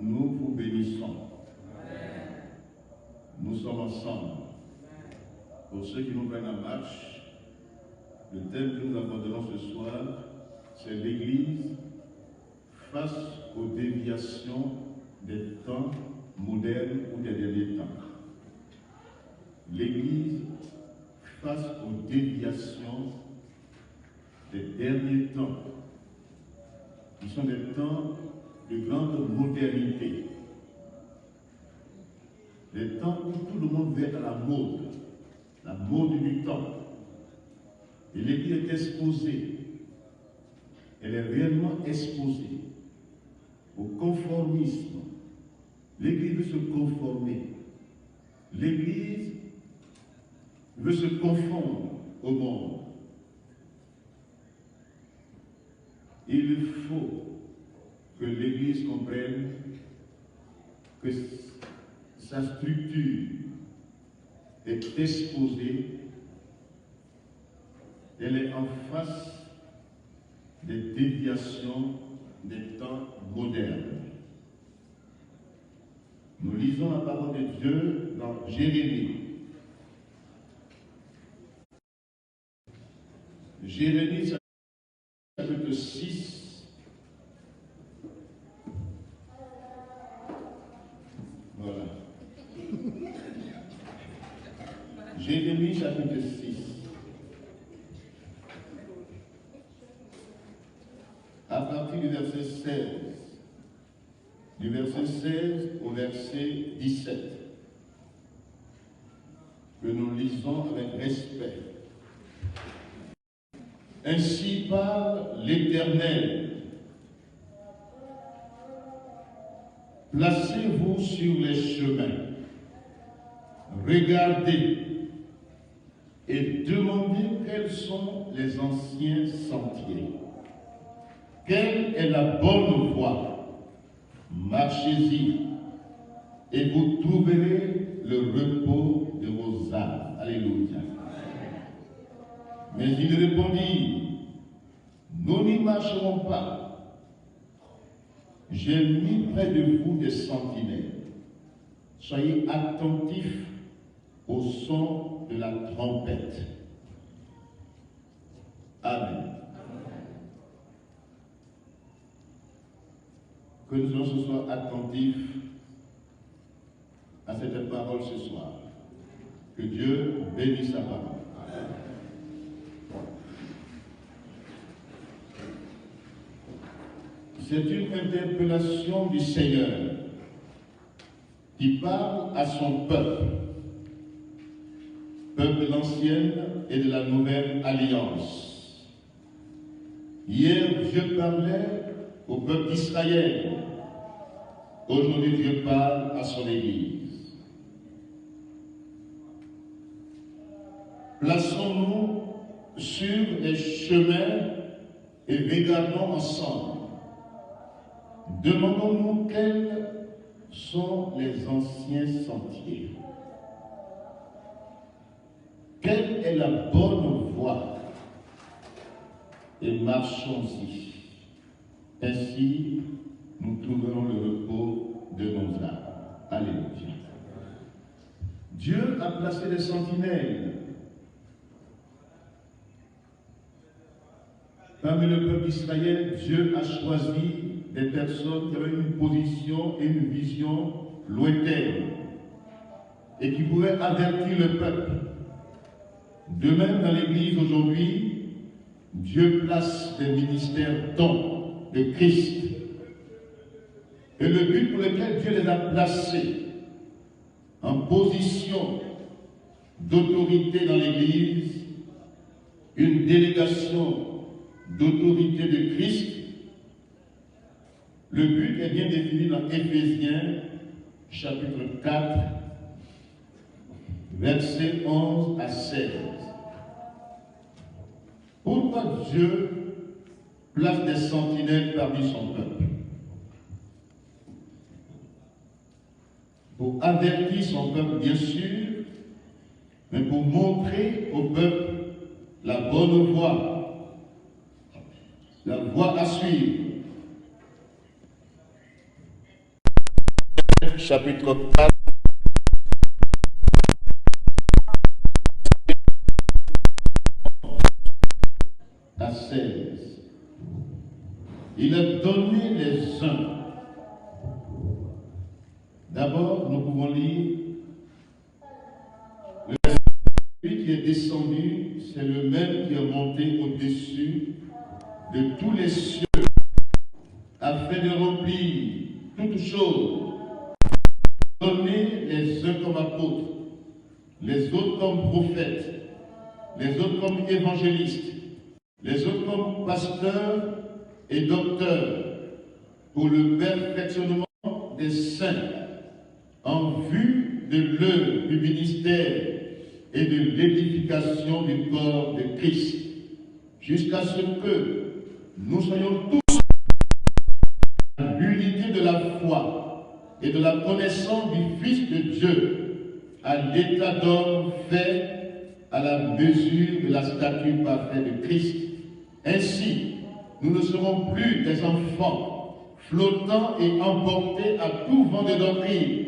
nous vous bénissons. Nous sommes ensemble. Pour ceux qui nous prennent en marche, le thème que nous abordons ce soir, c'est l'Église face aux déviations des temps modernes ou des derniers temps. L'Église face aux déviations des derniers temps, qui sont des temps de grande modernité, des temps où tout le monde veut être à la mode du temps. Et l'Église est exposée, elle est réellement exposée au conformisme. L'Église veut se conformer. L'Église veut se confondre au monde. Il faut que l'Église comprenne que sa structure est exposée, elle est en face des déviations des temps modernes. Nous lisons la parole de Dieu dans Jérémie. Jérémie, chapitre 6. Voilà. Jérémie, chapitre 6. À partir du verset 16. Du verset 16 au verset 17. Que nous lisons avec respect. Ainsi parle l'Éternel. Placez-vous sur les chemins, regardez et demandez quels sont les anciens sentiers. Quelle est la bonne voie? Marchez-y et vous trouverez le repos de vos âmes. Alléluia. Mais il répondit, nous n'y marcherons pas. J'ai mis près de vous des sentinelles. Soyez attentifs au son de la trompette. Amen. Que nous soyons ce soir attentifs à cette parole ce soir. Que Dieu bénisse sa parole. C'est une interpellation du Seigneur qui parle à son peuple de l'ancienne et de la nouvelle alliance. Hier, Dieu parlait au peuple d'Israël. Aujourd'hui, Dieu parle à son Église. Plaçons-nous sur les chemins et regardons ensemble. Demandons-nous quels sont les anciens sentiers. Quelle est la bonne voie? Et marchons-y. Ainsi, nous trouverons le repos de nos âmes. Alléluia. Dieu a placé des sentinelles parmi le peuple d'Israël. Dieu a choisi des personnes qui avaient une position et une vision lointaine et qui pouvaient avertir le peuple. De même, dans l'Église aujourd'hui, Dieu place des ministères dons de Christ. Et le but pour lequel Dieu les a placés en position d'autorité dans l'Église, une délégation d'autorité de Christ, le but est bien défini dans Éphésiens, chapitre 4, versets 11 à 16. Pourquoi Dieu place des sentinelles parmi son peuple? Pour avertir son peuple, bien sûr, mais pour montrer au peuple la bonne voie, la voie à suivre. chapitre 4, à 16. Il a donné les uns. D'abord, nous pouvons lire celui qui est descendu, c'est le même qui est monté au-dessus de tous les cieux, afin de remplir toutes choses, donner les uns comme apôtres, les autres comme prophètes, les autres comme évangélistes, les autres comme pasteurs et docteurs, pour le perfectionnement des saints, en vue de l'œuvre du ministère et de l'édification du corps de Christ, jusqu'à ce que nous soyons tous à l'unité de la foi et de la connaissance du Fils de Dieu, à l'état d'homme fait à la mesure de la stature parfaite de Christ. Ainsi, nous ne serons plus des enfants, flottant et emportés à tout vent de doctrine,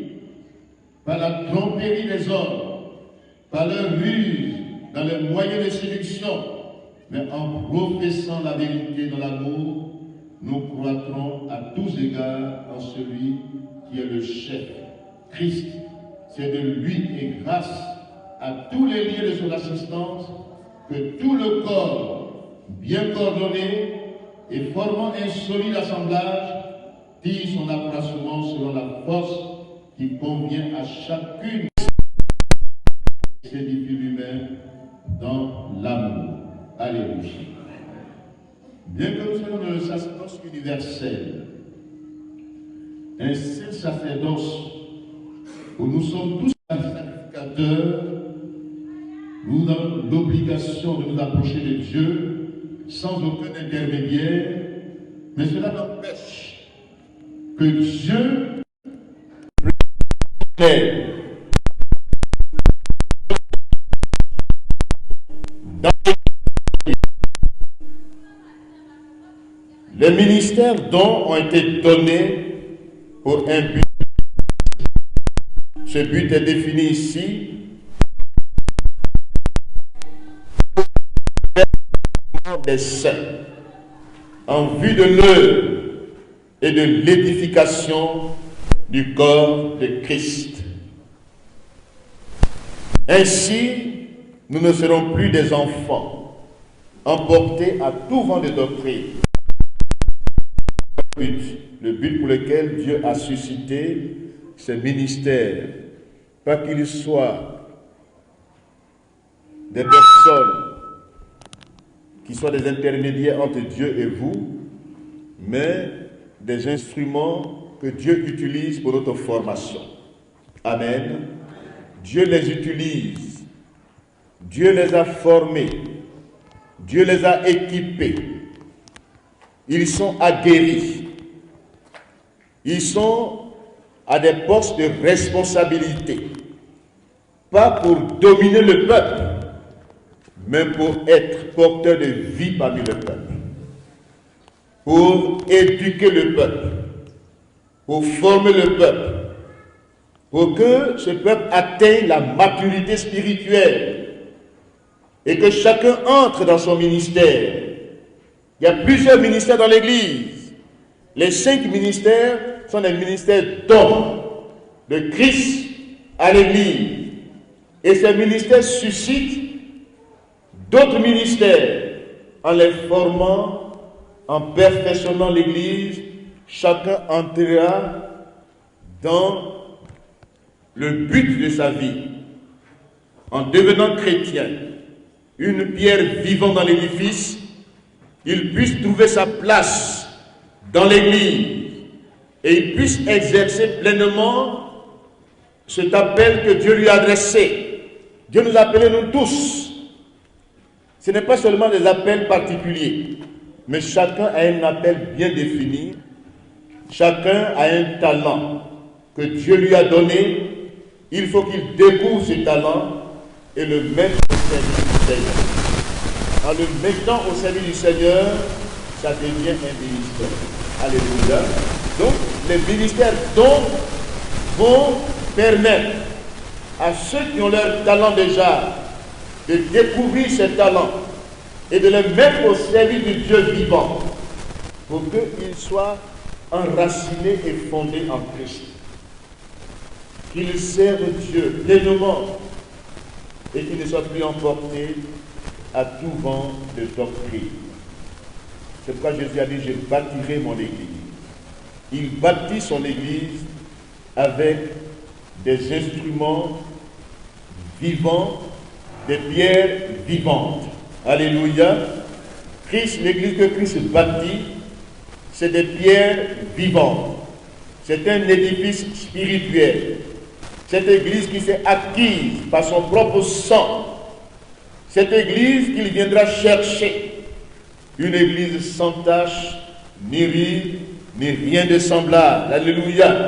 par la tromperie des hommes, par leur ruse, dans les moyens de séduction, mais en professant la vérité dans l'amour, nous croîtrons à tous égards en celui qui est le chef, Christ. C'est de lui et grâce à tous les liens de son assistance que tout le corps, bien coordonné et formant un solide assemblage, tire son accroissement selon la force qui convient à chacune et s'édifie lui-même dans l'amour. Alléluia. Bien que nous soyons dans le sacerdoce universel, un saint sacerdoce où nous sommes tous sacrificateurs, nous avons l'obligation de nous approcher de Dieu sans aucun intermédiaire, mais cela n'empêche que Dieu les ministères dont ont été donnés pour un but. Ce but est défini ici. Des saints, en vue de l'œuvre et de l'édification du corps de Christ. Ainsi, nous ne serons plus des enfants, emportés à tout vent de doctrine. Le but pour lequel Dieu a suscité ce ministère, pas qu'il soit des personnes qui soient des intermédiaires entre Dieu et vous, mais des instruments que Dieu utilise pour notre formation. Amen. Dieu les utilise. Dieu les a formés. Dieu les a équipés. Ils sont aguerris. Ils sont à des postes de responsabilité. Pas pour dominer le peuple, mais pour être porteur de vie parmi le peuple, pour éduquer le peuple, pour former le peuple, pour que ce peuple atteigne la maturité spirituelle et que chacun entre dans son ministère. Il y a plusieurs ministères dans l'Église. Les 5 ministères sont des ministères dons de Christ à l'Église. Et ces ministères suscitent d'autres ministères, en les formant, en perfectionnant l'Église, chacun entrera dans le but de sa vie, en devenant chrétien, une pierre vivante dans l'édifice, il puisse trouver sa place dans l'Église et il puisse exercer pleinement cet appel que Dieu lui a adressé. Dieu nous a appelés, nous tous. Ce n'est pas seulement des appels particuliers, mais chacun a un appel bien défini. Chacun a un talent que Dieu lui a donné. Il faut qu'il découvre ce talent et le mette au service du Seigneur. En le mettant au service du Seigneur, ça devient un ministère. Alléluia. Donc, les ministères dont vont permettre à ceux qui ont leur talent déjà de découvrir ces talents et de les mettre au service du Dieu vivant pour qu'ils soient enracinés et fondés en Christ. Qu'ils servent Dieu pleinement et qu'ils ne soient plus emportés à tout vent de doctrine. C'est pourquoi Jésus a dit, je bâtirai mon église. Il bâtit son église avec des instruments vivants, des pierres vivantes. Alléluia. Christ, l'église que Christ bâtit, c'est des pierres vivantes. C'est un édifice spirituel. Cette église qui s'est acquise par son propre sang. Cette église qu'il viendra chercher. Une église sans tache, ni ride, ni rien de semblable. Alléluia.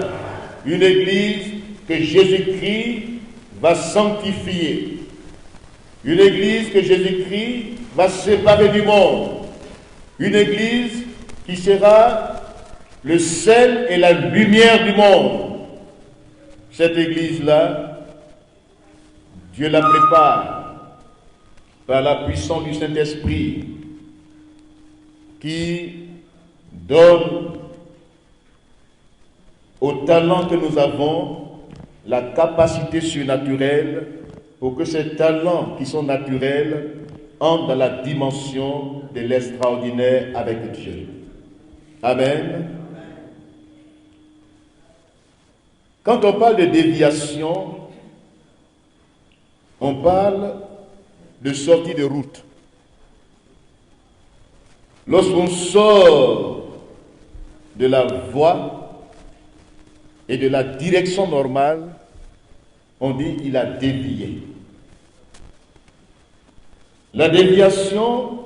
Une église que Jésus-Christ va sanctifier. Une église que Jésus-Christ va séparer du monde. Une église qui sera le sel et la lumière du monde. Cette église-là, Dieu la prépare par la puissance du Saint-Esprit qui donne au talent que nous avons la capacité surnaturelle pour que ces talents qui sont naturels entrent dans la dimension de l'extraordinaire avec Dieu. Amen. Quand on parle de déviation, on parle de sortie de route. Lorsqu'on sort de la voie et de la direction normale, on dit il a dévié. La déviation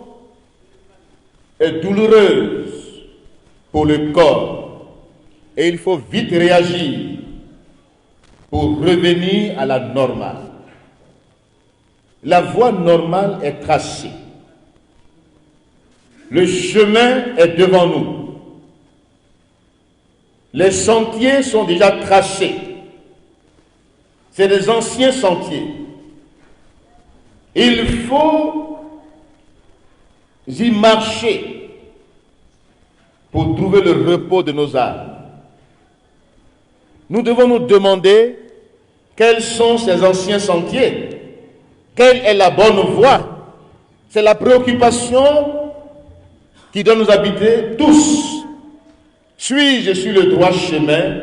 est douloureuse pour le corps et il faut vite réagir pour revenir à la normale. La voie normale est tracée. Le chemin est devant nous. Les sentiers sont déjà tracés. C'est des anciens sentiers. Il faut y marcher pour trouver le repos de nos âmes. Nous devons nous demander quels sont ces anciens sentiers. Quelle est la bonne voie? C'est la préoccupation qui doit nous habiter tous. Suis-je sur le droit chemin?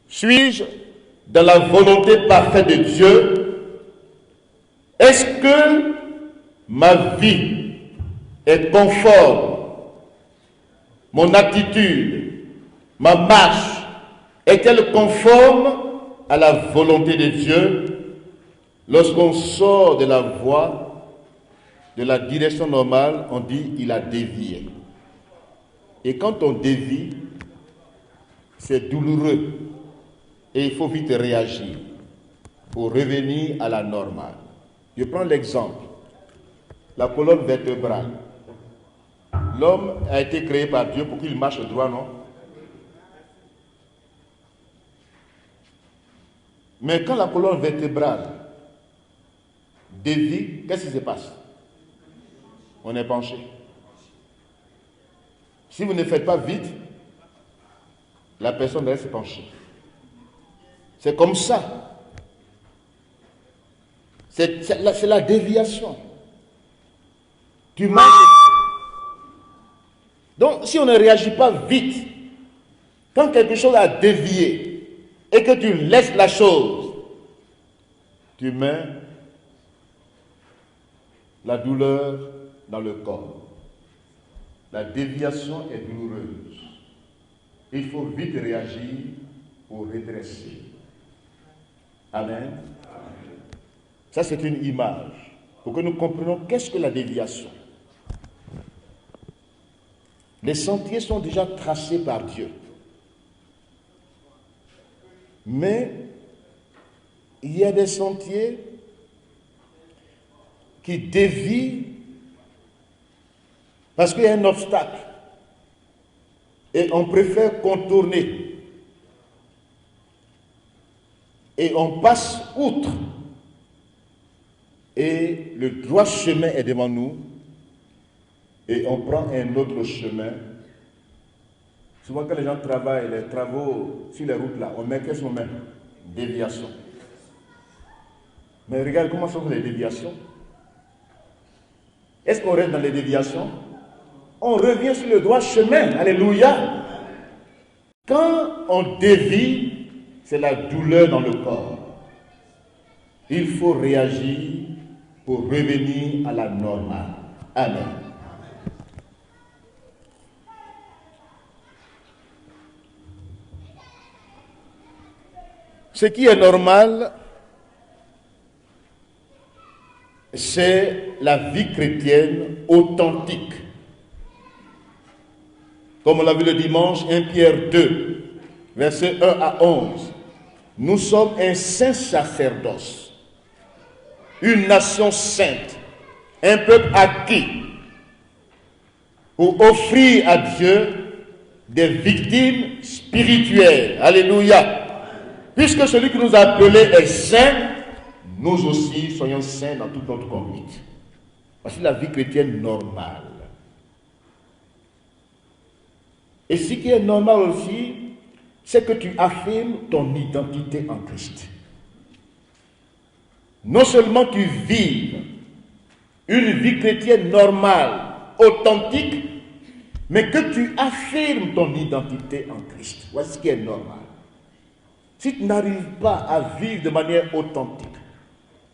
Suis-je dans la volonté parfaite de Dieu? Est-ce que ma vie est conforme? Mon attitude, ma marche, est-elle conforme à la volonté de Dieu? Lorsqu'on sort de la voie, de la direction normale, on dit il a dévié. Et quand on dévie, c'est douloureux. Et il faut vite réagir pour revenir à la normale. Je prends l'exemple. La colonne vertébrale. L'homme a été créé par Dieu pour qu'il marche droit, non? Mais quand la colonne vertébrale dévie, qu'est-ce qui se passe? On est penché. Si vous ne faites pas vite, la personne reste penchée. C'est comme ça. C'est la déviation. Tu marches. Donc, si on ne réagit pas vite, quand quelque chose a dévié et que tu laisses la chose, tu mets la douleur dans le corps. La déviation est douloureuse. Il faut vite réagir pour redresser. Amen. Ça, c'est une image pour que nous comprenions qu'est-ce que la déviation. Les sentiers sont déjà tracés par Dieu. Mais il y a des sentiers qui dévient parce qu'il y a un obstacle. Et on préfère contourner. et on passe outre. Et le droit chemin est devant nous et on prend un autre chemin. Souvent quand les gens travaillent, les travaux sur les routes là, on met qu'est-ce qu'on met? Déviation. Mais regarde comment sont les déviations. Est-ce qu'on reste dans les déviations? On revient sur le droit chemin. Alléluia. Quand on dévie, c'est la douleur dans le corps. Il faut réagir pour revenir à la normale. Amen. Ce qui est normal, c'est la vie chrétienne authentique. Comme on l'a vu le dimanche, 1 Pierre 2, versets 1 à 11. Nous sommes un saint sacerdoce, une nation sainte, un peuple acquis, pour offrir à Dieu des victimes spirituelles. Alléluia. Puisque celui qui nous a appelés est saint, nous aussi soyons saints dans toute notre conduite. Voici la vie chrétienne normale. Et ce qui est normal aussi, c'est que tu affirmes ton identité en Christ. Non seulement tu vives une vie chrétienne normale, authentique, mais que tu affirmes ton identité en Christ. Voici ce qui est normal. Si tu n'arrives pas à vivre de manière authentique,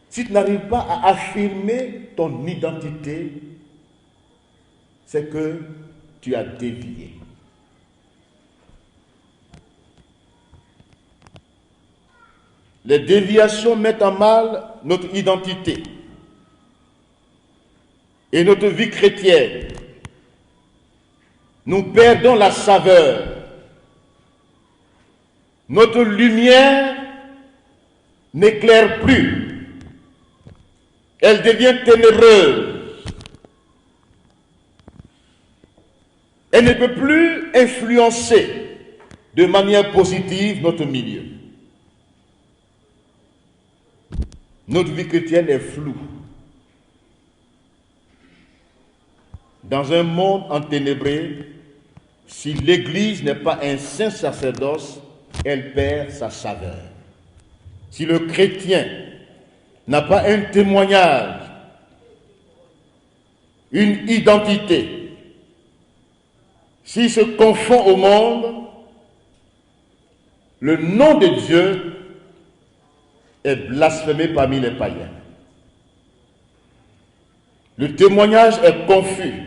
si tu n'arrives pas à affirmer ton identité, c'est que tu as dévié. Les déviations mettent en mal notre identité et notre vie chrétienne. Nous perdons la saveur. Notre lumière n'éclaire plus. Elle devient ténébreuse. Elle ne peut plus influencer de manière positive notre milieu. Notre vie chrétienne est floue. Dans un monde enténébré, si l'Église n'est pas un saint sacerdoce, elle perd sa saveur. Si le chrétien n'a pas un témoignage, une identité, s'il se confond au monde, le nom de Dieu est blasphémé parmi les païens. Le témoignage est confus.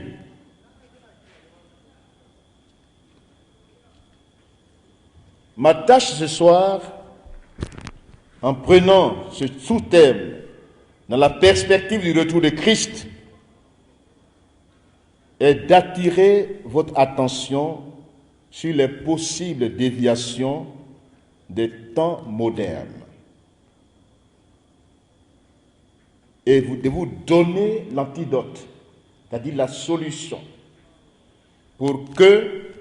Ma tâche ce soir, en prenant ce sous-thème dans la perspective du retour de Christ, est d'attirer votre attention sur les possibles déviations des temps modernes et de vous donner l'antidote, c'est-à-dire la solution, pour que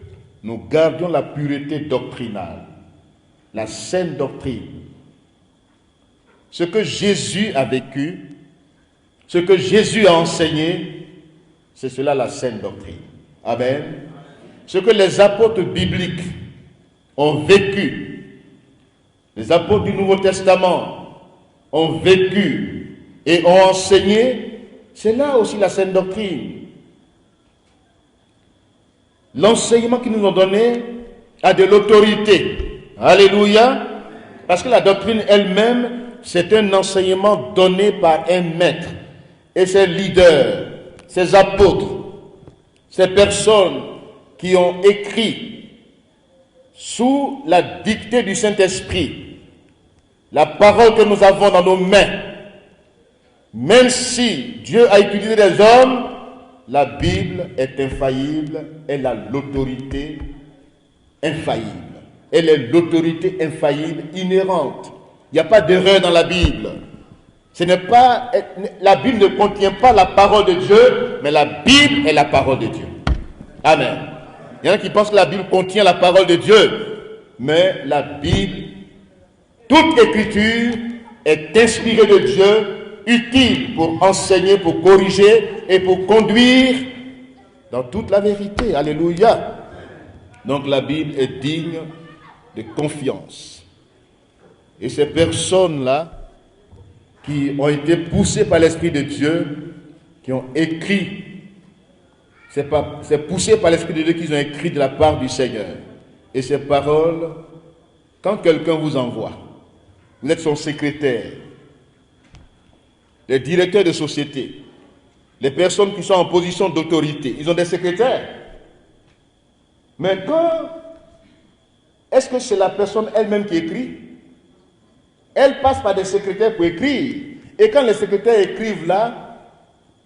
nous gardions la pureté doctrinale, la saine doctrine. Ce que Jésus a vécu, ce que Jésus a enseigné, c'est cela la saine doctrine. Amen. Ce que les apôtres bibliques ont vécu, les apôtres du Nouveau Testament ont vécu et ont enseigné, c'est là aussi la saine doctrine. L'enseignement qu'ils nous ont donné a de l'autorité. Alléluia. Parce que la doctrine elle-même, c'est un enseignement donné par un maître. Et ses leaders, ses apôtres, ces personnes qui ont écrit sous la dictée du Saint-Esprit, la parole que nous avons dans nos mains, même si Dieu a utilisé des hommes, la Bible est infaillible, elle a l'autorité infaillible. Elle est l'autorité infaillible inhérente. Il n'y a pas d'erreur dans la Bible. La Bible ne contient pas la parole de Dieu, mais la Bible est la parole de Dieu. Amen. Il y en a qui pensent que la Bible contient la parole de Dieu, mais la Bible toute écriture est inspirée de Dieu, utile pour enseigner, pour corriger et pour conduire dans toute la vérité. Alléluia. Donc la Bible est digne de confiance. Et ces personnes-là, qui ont été poussées par l'Esprit de Dieu, qui ont écrit, c'est poussé par l'Esprit de Dieu qu'ils ont écrit de la part du Seigneur. Et ces paroles, quand quelqu'un vous envoie, vous êtes son secrétaire, les directeurs de société, les personnes qui sont en position d'autorité, ils ont des secrétaires. Mais est-ce que c'est la personne elle-même qui écrit? Elle passe par des secrétaires pour écrire. Et quand les secrétaires écrivent là,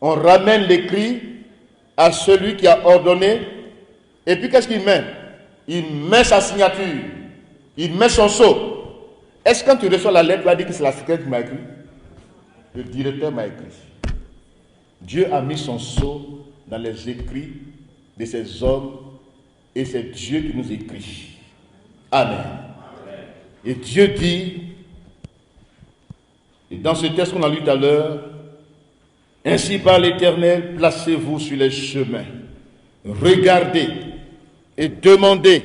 on ramène l'écrit à celui qui a ordonné. Et puis qu'est-ce qu'il met? Il met sa signature. Il met son sceau. Est-ce que quand tu reçois la lettre, tu vas dire que c'est la secrétaire qui m'a écrit? Le directeur m'a écrit. Dieu a mis son sceau dans les écrits de ces hommes et c'est Dieu qui nous écrit. Amen. Et Dieu dit, et dans ce texte qu'on a lu tout à l'heure, ainsi par l'Éternel, placez-vous sur les chemins, regardez et demandez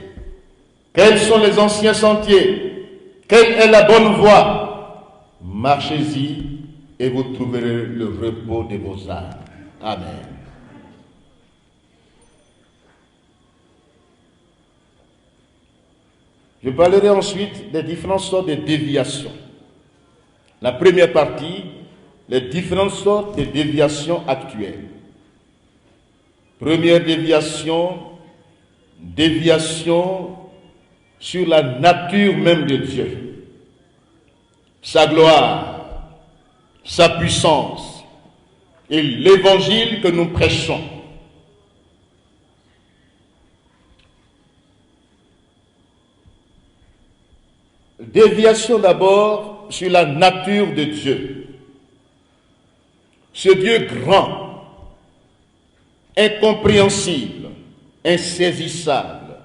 quels sont les anciens sentiers, quelle est la bonne voie. Marchez-y et vous trouverez le repos de vos âmes. Amen. Je parlerai ensuite des différentes sortes de déviations. La première partie, les différentes sortes de déviations actuelles. Première déviation, déviation sur la nature même de Dieu. Sa gloire, sa puissance et l'évangile que nous prêchons. Déviation d'abord sur la nature de Dieu. Ce Dieu grand, incompréhensible, insaisissable,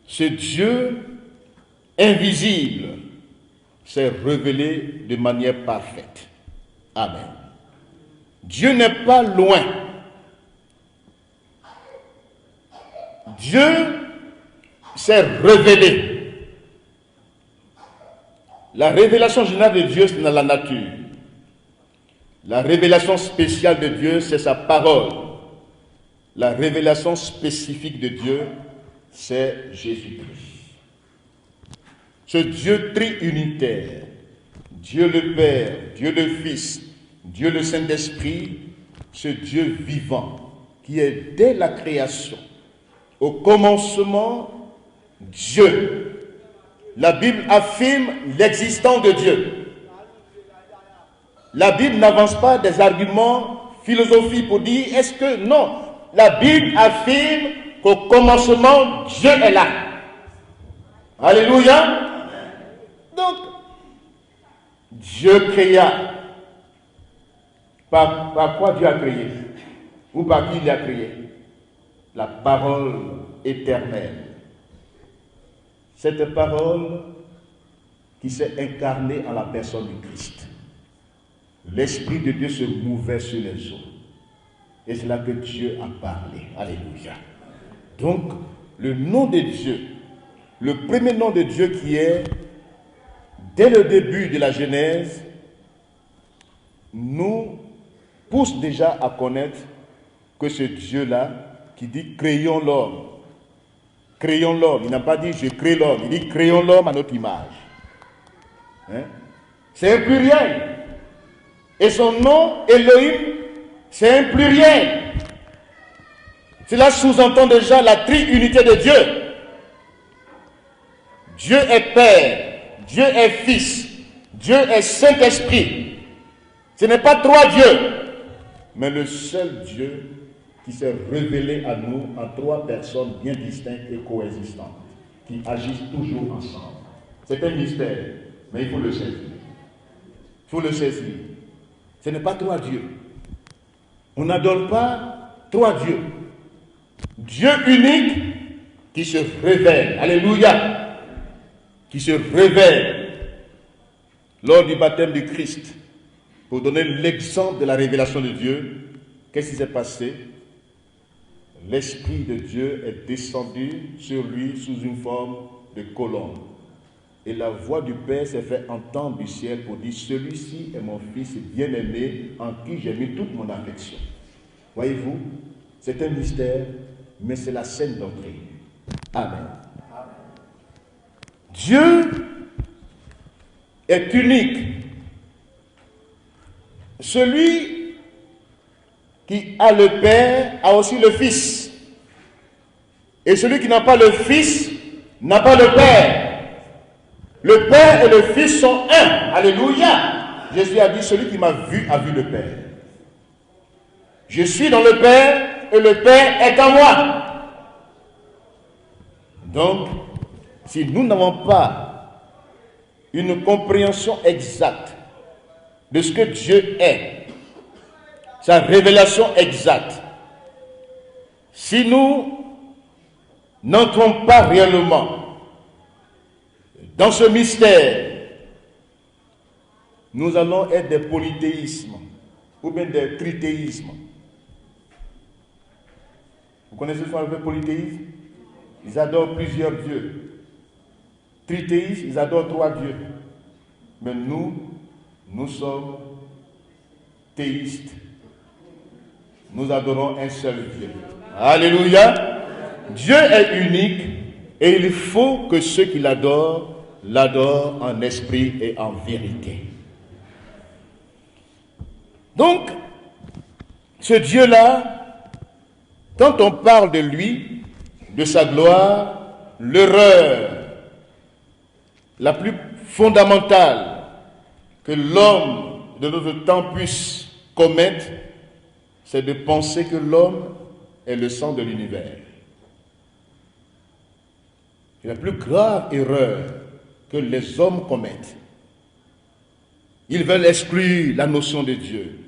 ce Dieu invisible s'est révélé de manière parfaite. Amen. Dieu n'est pas loin. Dieu s'est révélé. La révélation générale de Dieu, c'est dans la nature. La révélation spéciale de Dieu, c'est sa parole. La révélation spécifique de Dieu, c'est Jésus-Christ. Ce Dieu triunitaire, Dieu le Père, Dieu le Fils, Dieu le Saint-Esprit, ce Dieu vivant, qui est dès la création, au commencement, Dieu. La Bible affirme l'existence de Dieu. La Bible n'avance pas des arguments philosophiques pour dire est-ce que non. La Bible affirme qu'au commencement, Dieu est là. Alléluia. Donc, Dieu créa. Par quoi Dieu a créé? Ou par qui il a créé? La parole éternelle. Cette parole qui s'est incarnée en la personne du Christ. L'Esprit de Dieu se mouvait sur les eaux. Et c'est là que Dieu a parlé. Alléluia. Donc, le nom de Dieu, le premier nom de Dieu qui est, dès le début de la Genèse, nous pousse déjà à connaître que ce Dieu-là, qui dit « créons l'homme », créons l'homme. Il n'a pas dit « je crée l'homme », il dit « créons l'homme à notre image ». Hein? C'est un pluriel. Et son nom, Elohim, c'est un pluriel. Cela sous-entend déjà la triunité de Dieu. Dieu est Père, Dieu est Fils, Dieu est Saint-Esprit. Ce n'est pas trois dieux, mais le seul Dieu qui s'est révélé à nous en trois personnes bien distinctes et coexistantes, qui agissent toujours ensemble. C'est un mystère, mais il faut le saisir. Il faut le saisir. Ce n'est pas trois dieux. On n'adore pas trois dieux. Dieu unique qui se révèle. Alléluia. Qui se révèle. lors du baptême du Christ, pour donner l'exemple de la révélation de Dieu, qu'est-ce qui s'est passé? L'Esprit de Dieu est descendu sur lui sous une forme de colombe. Et la voix du Père s'est fait entendre du ciel pour dire, celui-ci est mon Fils bien-aimé en qui j'ai mis toute mon affection. Voyez-vous, c'est un mystère, mais c'est la saine doctrine. Amen. Dieu est unique. Celui qui a le Père a aussi le Fils. Et celui qui n'a pas le Fils n'a pas le Père. Le Père et le Fils sont un. Alléluia. Jésus a dit, celui qui m'a vu a vu le Père. Je suis dans le Père et le Père est en moi. Donc, si nous n'avons pas une compréhension exacte de ce que Dieu est, sa révélation exacte, si nous n'entrons pas réellement dans ce mystère, nous allons être des polythéismes ou bien des trithéismes. Vous connaissez ce qu'on appelle polythéisme? Ils adorent plusieurs dieux. Trithéistes, ils adorent 3 dieux. Mais nous sommes théistes. Nous adorons un seul Dieu. Alléluia. Dieu est unique et il faut que ceux qui l'adorent en esprit et en vérité. Donc, ce Dieu-là, quand on parle de lui, de sa gloire, l'erreur la plus fondamentale que l'homme de notre temps puisse commettre, c'est de penser que l'homme est le centre de l'univers. C'est la plus grave erreur que les hommes commettent. Ils veulent exclure la notion de Dieu.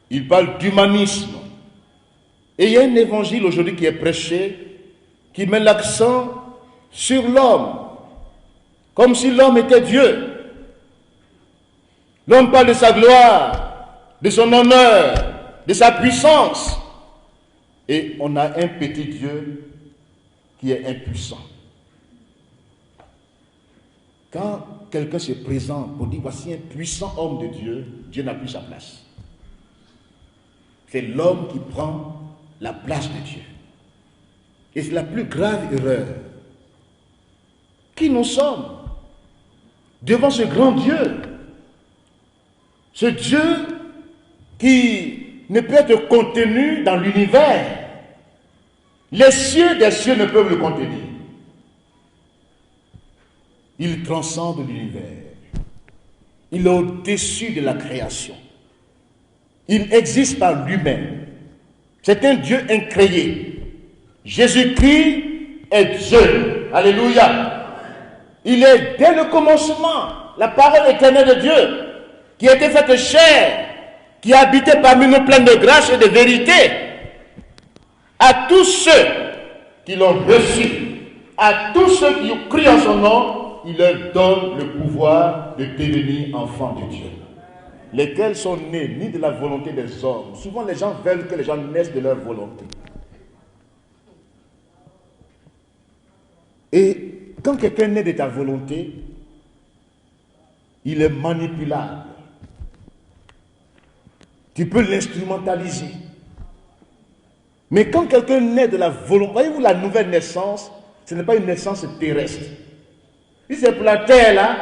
Ils parlent d'humanisme. Et il y a un évangile aujourd'hui qui est prêché, qui met l'accent sur l'homme, comme si l'homme était Dieu. L'homme parle de sa gloire, de son honneur, de sa puissance. Et on a un petit Dieu qui est impuissant. Quand quelqu'un se présente pour dire voici un puissant homme de Dieu, Dieu n'a plus sa place. C'est l'homme qui prend la place de Dieu. Et c'est la plus grave erreur. Qui nous sommes devant ce grand Dieu? Ce Dieu qui ne peut être contenu dans l'univers. Les cieux des cieux ne peuvent le contenir. Il transcende l'univers. Il est au-dessus de la création. Il existe par lui-même. C'est un Dieu incréé. Jésus-Christ est Dieu. Alléluia. Il est dès le commencement la parole éternelle de Dieu qui a été faite chair, qui a habité parmi nous pleine de grâce et de vérité. À tous ceux qui l'ont reçu, à tous ceux qui ont cru en son nom, il leur donne le pouvoir de devenir enfants de Dieu. Lesquels sont nés ni de la volonté des hommes. Souvent les gens veulent que les gens naissent de leur volonté. Et quand quelqu'un naît de ta volonté, il est manipulable. Tu peux l'instrumentaliser. Mais quand quelqu'un naît de la volonté, voyez-vous la nouvelle naissance, ce n'est pas une naissance terrestre. Si c'est pour la terre là,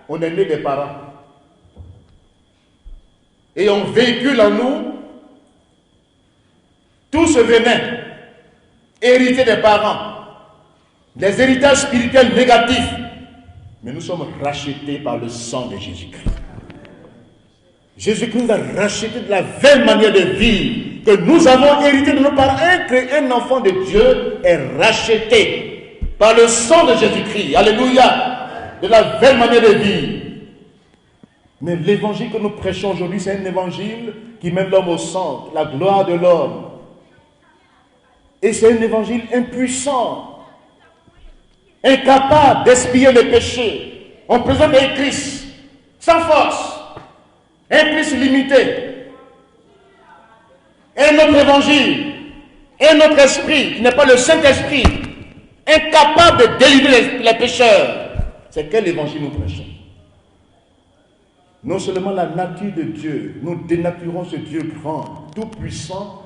on est né des parents. Et on véhicule en nous tout ce venin hérité des parents. Des héritages spirituels négatifs. Mais nous sommes rachetés par le sang de Jésus-Christ. Jésus-Christ nous a rachetés de la même manière de vivre que nous avons hérité de nos parents. Un enfant de Dieu est racheté par le sang de Jésus-Christ. Alléluia. De la même manière de vivre. Mais l'évangile que nous prêchons aujourd'hui, c'est un évangile qui met l'homme au centre, la gloire de l'homme. Et c'est un évangile impuissant, incapable d'expier les péchés, On présente un Christ sans force, un Christ limité, un autre évangile, un autre esprit qui n'est pas le Saint-Esprit, incapable de délivrer les pécheurs. C'est quel évangile nous prêchons? Non seulement la nature de Dieu, nous dénaturons ce Dieu grand, tout puissant.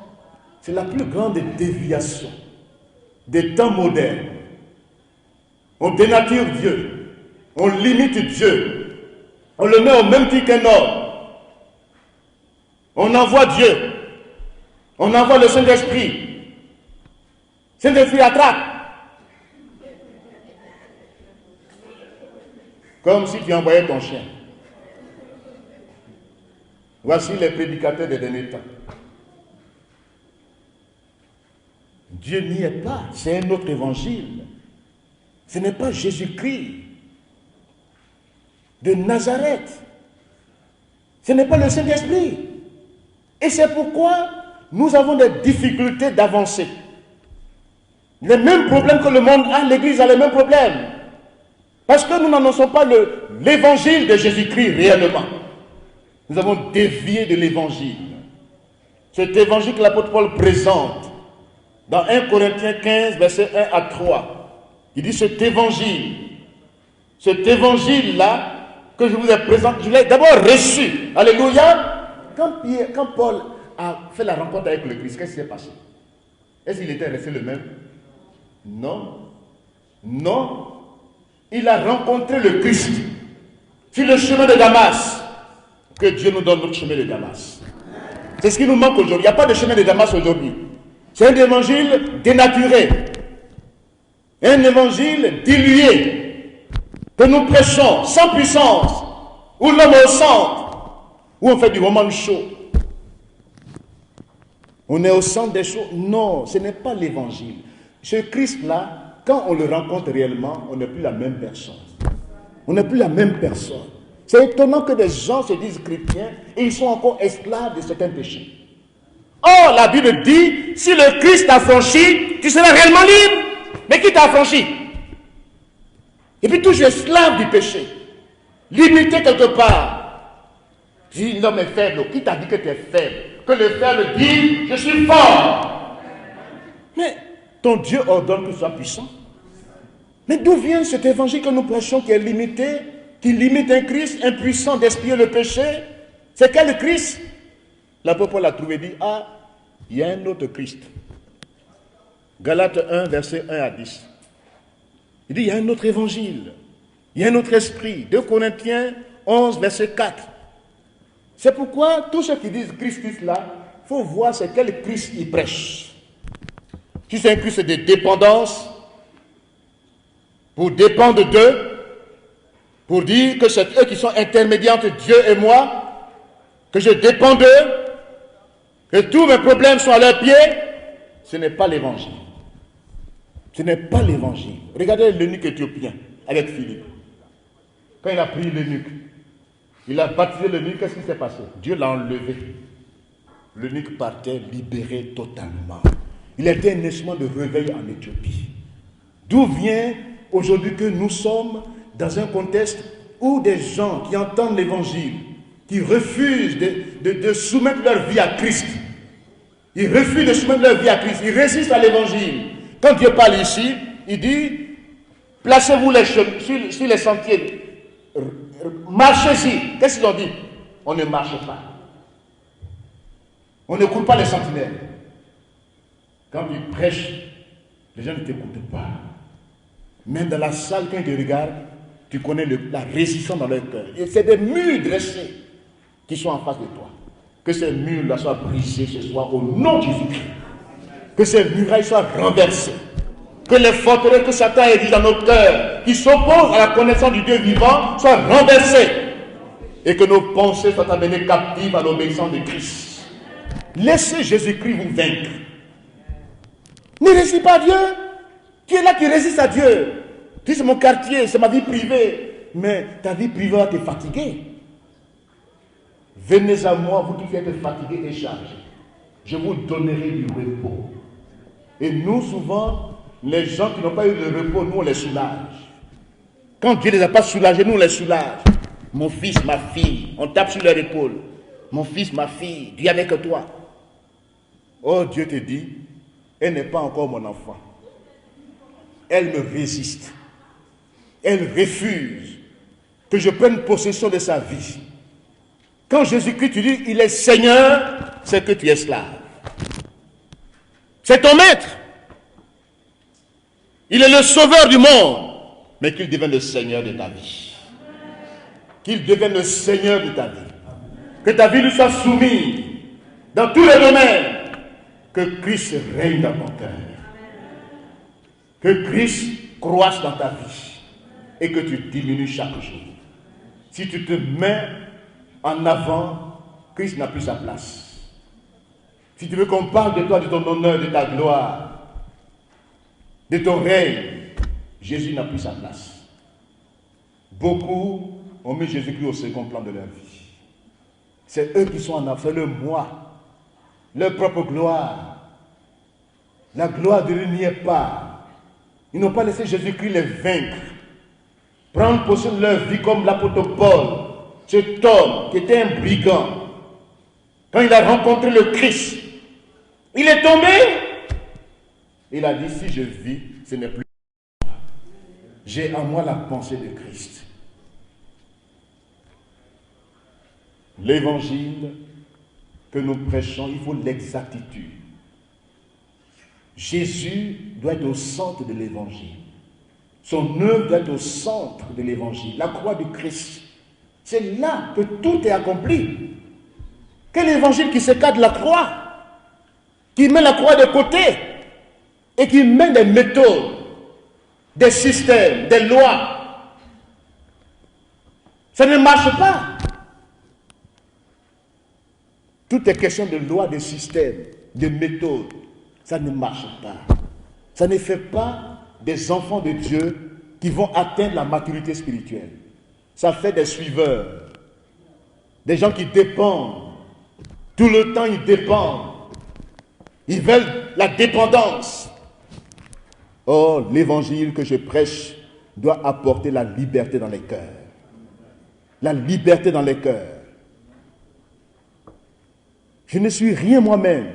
C'est la plus grande déviation des temps modernes. On dénature Dieu, on limite Dieu, on le met au même titre qu'un homme. On envoie Dieu, on envoie le Saint-Esprit. Saint-Esprit attrape. Comme si tu envoyais ton chien. Voici les prédicateurs des derniers temps. Dieu n'y est pas, c'est un autre évangile. Ce n'est pas Jésus-Christ de Nazareth. Ce n'est pas le Saint-Esprit. Et c'est pourquoi nous avons des difficultés d'avancer. Les mêmes problèmes que le monde a, l'Église a les mêmes problèmes. Parce que nous n'annonçons pas l'évangile de Jésus-Christ réellement. Nous avons dévié de l'évangile. Cet évangile que l'apôtre Paul présente dans 1 Corinthiens 15, versets 1 à 3. Il dit cet évangile-là que je vous ai présenté, je l'ai d'abord reçu. Alléluia. Quand Paul a fait la rencontre avec le Christ, qu'est-ce qui s'est passé? Est-ce qu'il était resté le même? Non. Non. Il a rencontré le Christ sur le chemin de Damas. Que Dieu nous donne notre chemin de Damas. C'est ce qui nous manque aujourd'hui. Il n'y a pas de chemin de Damas aujourd'hui. C'est un évangile dénaturé. Un évangile dilué. Que nous prêchons sans puissance. Où l'homme est au centre. Où on fait du roman chaud. On est au centre des choses. Non, ce n'est pas l'évangile. Ce Christ-là, quand on le rencontre réellement, on n'est plus la même personne. On n'est plus la même personne. C'est étonnant que des gens se disent chrétiens et ils sont encore esclaves de certains péchés. Or, la Bible dit, si le Christ t'a franchi, tu seras réellement libre. Mais qui t'a franchi? Et puis toujours esclave du péché. Limité quelque part. Si l'homme est faible, qui t'a dit que tu es faible? Que le faible dit, je suis fort. Mais ton Dieu ordonne que tu sois puissant. Mais d'où vient cet évangile que nous prêchons qui est limité, qui limite un Christ impuissant d'expier le péché? C'est quel Christ? L'apôtre Paul a trouvé et dit, ah, il y a un autre Christ. Galates 1, verset 1 à 10. Il dit, il y a un autre évangile. Il y a un autre esprit. 2 Corinthiens 11, verset 4. C'est pourquoi tous ceux qui disent Christ là, il faut voir c'est quel Christ ils prêchent. Si c'est un Christ de dépendance, pour dépendre d'eux, pour dire que c'est eux qui sont intermédiaires entre Dieu et moi, que je dépends d'eux, que tous mes problèmes sont à leurs pieds, ce n'est pas l'évangile. Ce n'est pas l'évangile. Regardez l'eunuque éthiopien avec Philippe. Quand il a pris l'eunuque, il a baptisé l'eunuque, qu'est-ce qui s'est passé? Dieu l'a enlevé. L'eunuque partait libéré totalement. Il était un instrument de réveil en Éthiopie. D'où vient aujourd'hui que nous sommes dans un contexte où des gens qui entendent l'évangile, qui refusent de soumettre leur vie à Christ, ils refusent de soumettre leur vie à Christ, ils résistent à l'évangile. Quand Dieu parle ici, il dit, placez-vous sur les sentiers, marchez-y. Qu'est-ce qu'ils ont dit? On ne marche pas. On ne court pas les sentinelles. Quand ils prêchent, les gens ne t'écoutent pas. Même dans la salle, quand ils te regardent, tu connais la résistance dans leur cœur. Et c'est des murs dressés qui sont en face de toi. Que ces murs-là soient brisés ce soir au nom de Jésus-Christ. Que ces murailles soient renversées. Que les forteresses que Satan a dit dans nos cœurs, qui s'opposent à la connaissance du Dieu vivant, soient renversées. Et que nos pensées soient amenées captives à l'obéissance de Christ. Laissez Jésus-Christ vous vaincre. Ne résiste pas à Dieu. Tu es là qui résiste à Dieu. Tu dis c'est mon quartier, c'est ma vie privée. Mais ta vie privée va te fatiguer. Venez à moi, vous qui êtes fatigués et chargés. Je vous donnerai du repos. Et nous, souvent, les gens qui n'ont pas eu de repos, nous, on les soulage. Quand Dieu ne les a pas soulagés, nous on les soulage. Mon fils, ma fille, on tape sur leur épaule. Mon fils, ma fille, Dieu avec toi. Oh, Dieu te dit, elle n'est pas encore mon enfant. Elle me résiste. Elle refuse que je prenne possession de sa vie. Quand Jésus-Christ te dit, il est Seigneur, c'est que tu es esclave. C'est ton maître. Il est le sauveur du monde. Mais qu'il devienne le Seigneur de ta vie. Qu'il devienne le Seigneur de ta vie. Que ta vie lui soit soumise dans tous les domaines. Que Christ règne dans ton cœur. Que Christ croisse dans ta vie. Et que tu diminues chaque jour. Si tu te mets en avant, Christ n'a plus sa place. Si tu veux qu'on parle de toi, de ton honneur, de ta gloire, de ton règne, Jésus n'a plus sa place. Beaucoup ont mis Jésus-Christ au second plan de leur vie. C'est eux qui sont en avant, c'est le moi, leur propre gloire. La gloire de Dieu n'y est pas. Ils n'ont pas laissé Jésus-Christ les vaincre. Prendre possession de leur vie comme l'apôtre Paul, cet homme qui était un brigand. Quand il a rencontré le Christ, il est tombé. Il a dit, si je vis, ce n'est plus moi. J'ai en moi la pensée de Christ. L'évangile que nous prêchons, il faut l'exactitude. Jésus doit être au centre de l'évangile. Son œuvre doit être au centre de l'évangile. La croix du Christ. C'est là que tout est accompli. Quel évangile qui s'écarte de la croix, qui met la croix de côté et qui met des méthodes, des systèmes, des lois. Ça ne marche pas. Tout est question de loi, de système, de méthode. Ça ne marche pas. Ça ne fait pas des enfants de Dieu qui vont atteindre la maturité spirituelle. Ça fait des suiveurs, des gens qui dépendent. Tout le temps, ils dépendent. Ils veulent la dépendance. Or, l'évangile que je prêche doit apporter la liberté dans les cœurs. La liberté dans les cœurs. Je ne suis rien moi-même.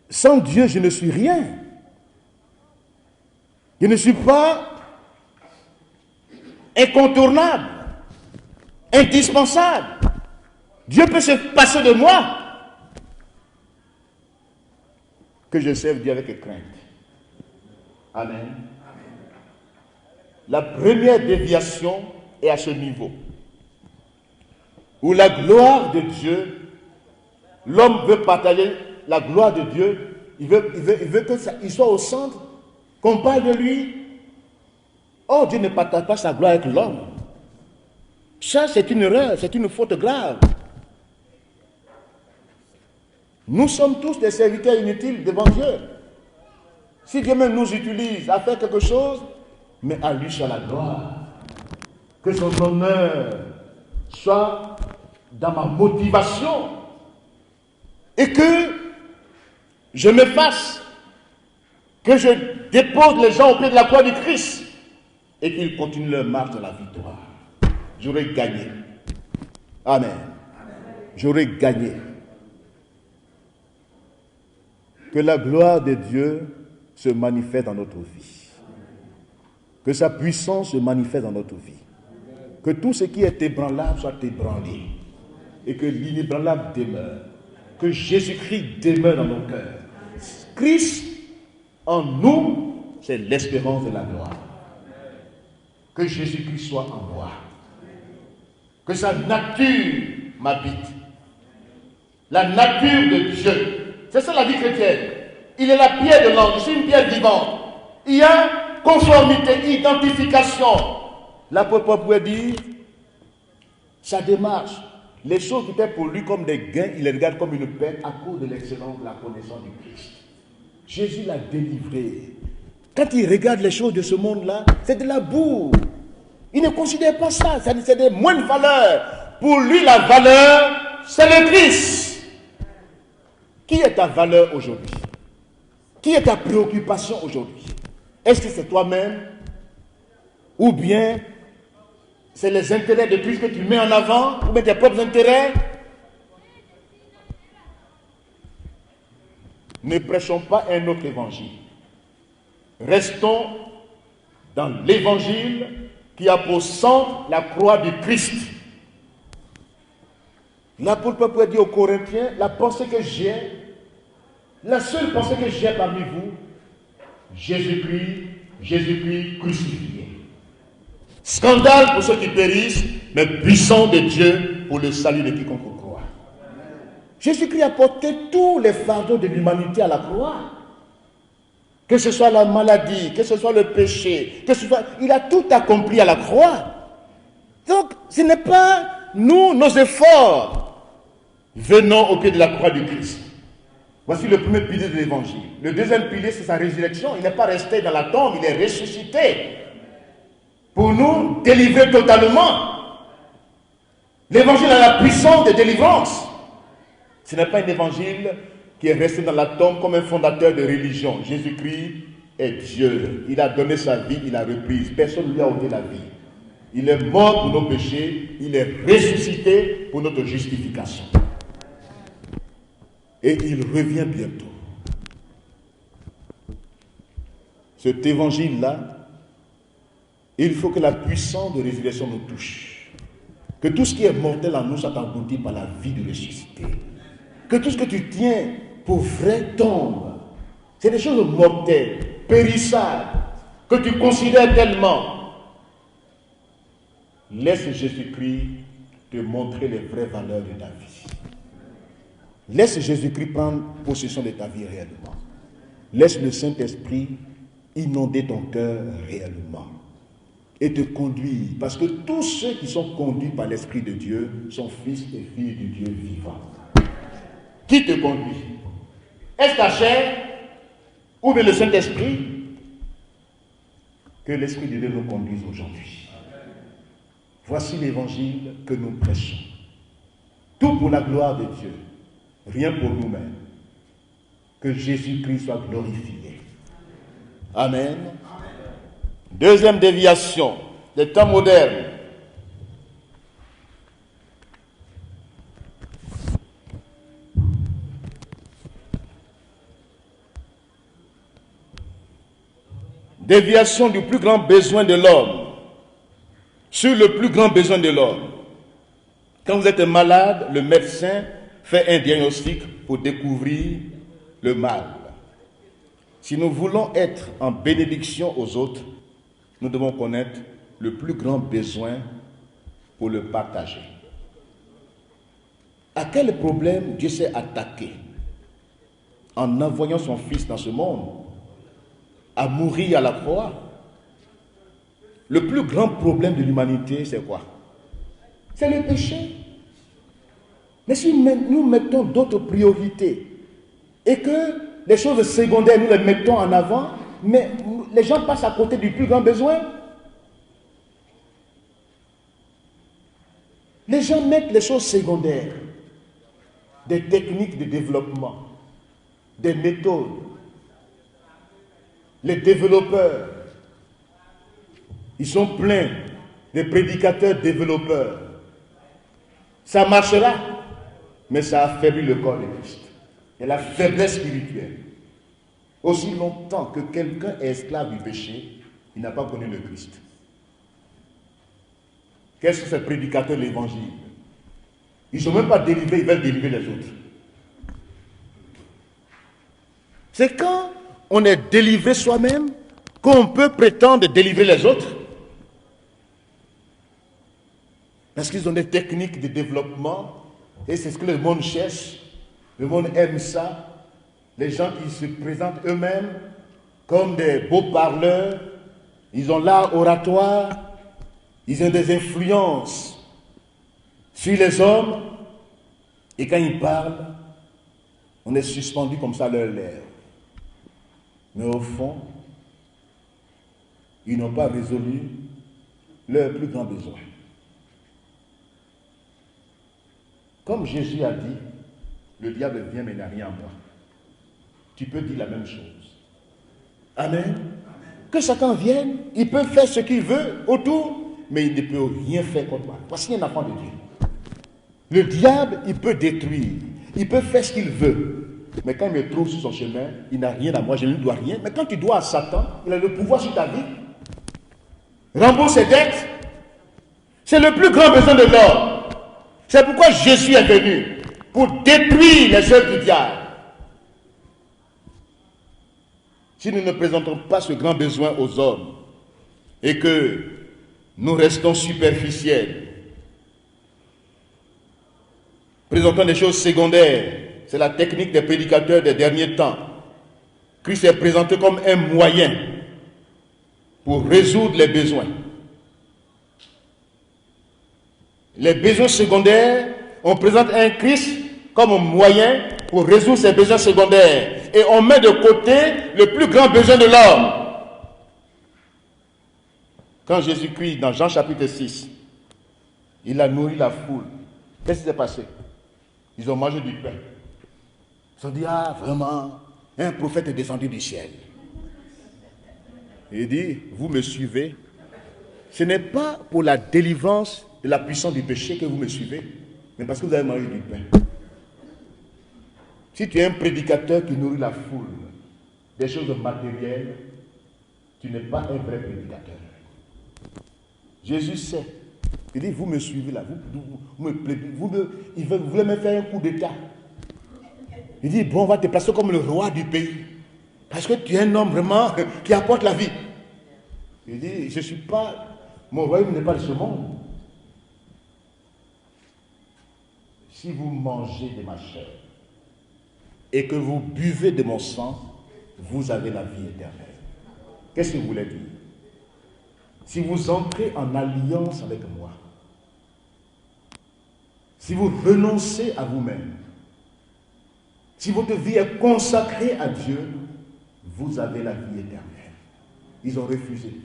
Sans Dieu, je ne suis rien. Je ne suis pas incontournable, indispensable. Dieu peut se passer de moi. Que je serve Dieu avec crainte. Amen. La première déviation est à ce niveau. Où la gloire de Dieu, l'homme veut partager la gloire de Dieu, il veut qu'il soit au centre, qu'on parle de lui. Oh, Dieu ne partage pas sa gloire avec l'homme. Ça, c'est une erreur, c'est une faute grave. Nous sommes tous des serviteurs inutiles devant Dieu. Si Dieu même nous utilise à faire quelque chose, mais à lui soit la gloire. Que son honneur soit dans ma motivation. Et que je m'efface, que je dépose les gens au pied de la croix du Christ et qu'ils continuent leur marche dans la victoire. J'aurais gagné. Amen. J'aurais gagné. Que la gloire de Dieu se manifeste dans notre vie. Que sa puissance se manifeste dans notre vie. Que tout ce qui est ébranlable soit ébranlé. Et que l'inébranlable demeure. Que Jésus-Christ demeure dans nos cœurs. Christ en nous, c'est l'espérance de la gloire. Que Jésus-Christ soit en moi. Que sa nature m'habite. La nature de Dieu. C'est ça la vie chrétienne. Il est la pierre de l'ange, c'est une pierre vivante. Il y a conformité, identification. L'apôtre Paul pouvait dire, sa démarche, les choses qui étaient pour lui comme des gains, il les regarde comme une perte à cause de l'excellence de la connaissance du Christ. Jésus l'a délivré. Quand il regarde les choses de ce monde-là, c'est de la boue. Il ne considère pas ça, c'est de moindre valeur. Pour lui, la valeur, c'est le Christ. Qui est ta valeur aujourd'hui? Qui est ta préoccupation aujourd'hui? Est-ce que c'est toi-même? Ou bien c'est les intérêts de Christ que tu mets en avant? Ou bien tes propres intérêts? Ne prêchons pas un autre évangile. Restons dans l'évangile qui a pour centre la croix du Christ. L'apôtre Paul dit aux Corinthiens, la pensée que j'ai, la seule pensée que j'ai parmi vous, Jésus-Christ crucifié. Scandale pour ceux qui périssent, mais puissant de Dieu pour le salut de quiconque croit. Jésus-Christ a porté tous les fardeaux de l'humanité à la croix. Que ce soit la maladie, que ce soit le péché, il a tout accompli à la croix. Donc, ce n'est pas nous, nos efforts. Venons au pied de la croix du Christ. Voici le premier pilier de l'évangile. Le deuxième pilier, c'est sa résurrection. Il n'est pas resté dans la tombe, il est ressuscité. Pour nous délivrer totalement. L'évangile a la puissance de délivrance. Ce n'est pas un évangile qui est resté dans la tombe comme un fondateur de religion. Jésus-Christ est Dieu. Il a donné sa vie, il a reprise. Personne ne lui a ôté la vie. Il est mort pour nos péchés, il est ressuscité pour notre justification. Et il revient bientôt. Cet évangile-là, il faut que la puissance de résurrection nous touche. Que tout ce qui est mortel en nous soit englouti par la vie du ressuscité. Que tout ce que tu tiens pour vrai tombe. C'est des choses mortelles, périssables, que tu considères tellement. Laisse Jésus-Christ te montrer les vraies valeurs de ta vie. Laisse Jésus-Christ prendre possession de ta vie réellement. Laisse le Saint-Esprit inonder ton cœur réellement. Et te conduire. Parce que tous ceux qui sont conduits par l'Esprit de Dieu sont fils et filles du Dieu vivant. Qui te conduit? Est-ce ta chair ou bien le Saint-Esprit? Que l'Esprit de Dieu nous conduise aujourd'hui. Voici l'évangile que nous prêchons. Tout pour la gloire de Dieu. Rien pour nous-mêmes. Que Jésus-Christ soit glorifié. Amen. Deuxième déviation des temps modernes. Déviation du plus grand besoin de l'homme. Sur le plus grand besoin de l'homme. Quand vous êtes malade, le médecin fait un diagnostic pour découvrir le mal. Si nous voulons être en bénédiction aux autres, nous devons connaître le plus grand besoin pour le partager. À quel problème Dieu s'est attaqué en envoyant son Fils dans ce monde à mourir à la croix? Le plus grand problème de l'humanité, c'est quoi? C'est le péché. Mais si nous mettons d'autres priorités et que les choses secondaires, nous les mettons en avant, mais les gens passent à côté du plus grand besoin. Les gens mettent les choses secondaires, des techniques de développement, des méthodes. Les développeurs, ils sont pleins de prédicateurs développeurs. Ça marchera, mais ça affaiblit le corps de Christ. Et la faiblesse spirituelle. Aussi longtemps que quelqu'un est esclave du péché, il n'a pas connu le Christ. Quels sont ces prédicateurs de l'évangile? Ils ne sont même pas délivrés, ils veulent délivrer les autres. C'est quand on est délivré soi-même qu'on peut prétendre délivrer les autres. Parce qu'ils ont des techniques de développement et c'est ce que le monde cherche. Le monde aime ça. Les gens qui se présentent eux-mêmes comme des beaux parleurs, ils ont l'art oratoire, ils ont des influences sur les hommes et quand ils parlent, on est suspendu comme ça à leurs lèvres. Mais au fond, ils n'ont pas résolu leurs plus grands besoins. Comme Jésus a dit, le diable vient mais n'a rien à moi. Tu peux dire la même chose. Amen. Que Satan vienne, il peut faire ce qu'il veut autour, mais il ne peut rien faire contre moi. Voici un enfant de Dieu. Le diable, il peut détruire, il peut faire ce qu'il veut. Mais quand il me trouve sur son chemin, il n'a rien à moi, je ne lui dois rien. Mais quand tu dois à Satan, il a le pouvoir sur ta vie. Rembourse ses dettes. C'est le plus grand besoin de l'homme. C'est pourquoi Jésus est venu, pour détruire les œuvres du diable. Si nous ne présentons pas ce grand besoin aux hommes et que nous restons superficiels, présentons des choses secondaires, c'est la technique des prédicateurs des derniers temps. Christ est présenté comme un moyen pour résoudre les besoins. Les besoins secondaires, on présente un Christ comme un moyen pour résoudre ses besoins secondaires. Et on met de côté le plus grand besoin de l'homme. Quand Jésus-Christ, dans Jean chapitre 6, il a nourri la foule. Qu'est-ce qui s'est passé? Ils ont mangé du pain. Ils ont dit, ah vraiment, un prophète est descendu du ciel. Il dit, vous me suivez. Ce n'est pas pour la délivrance de la puissance du péché que vous me suivez, mais parce que vous avez mangé du pain. Si tu es un prédicateur qui nourrit la foule des choses matérielles, tu n'es pas un vrai prédicateur. Jésus sait. Il dit, vous me suivez là, vous voulez me faire un coup d'état. Il dit, bon, on va te placer comme le roi du pays. Parce que tu es un homme vraiment qui apporte la vie. Il dit, je ne suis pas, mon royaume n'est pas de ce monde. Si vous mangez de ma chair et que vous buvez de mon sang, vous avez la vie éternelle. Qu'est-ce que vous voulez dire? Si vous entrez en alliance avec moi, si vous renoncez à vous-même, si votre vie est consacrée à Dieu, vous avez la vie éternelle. Ils ont refusé.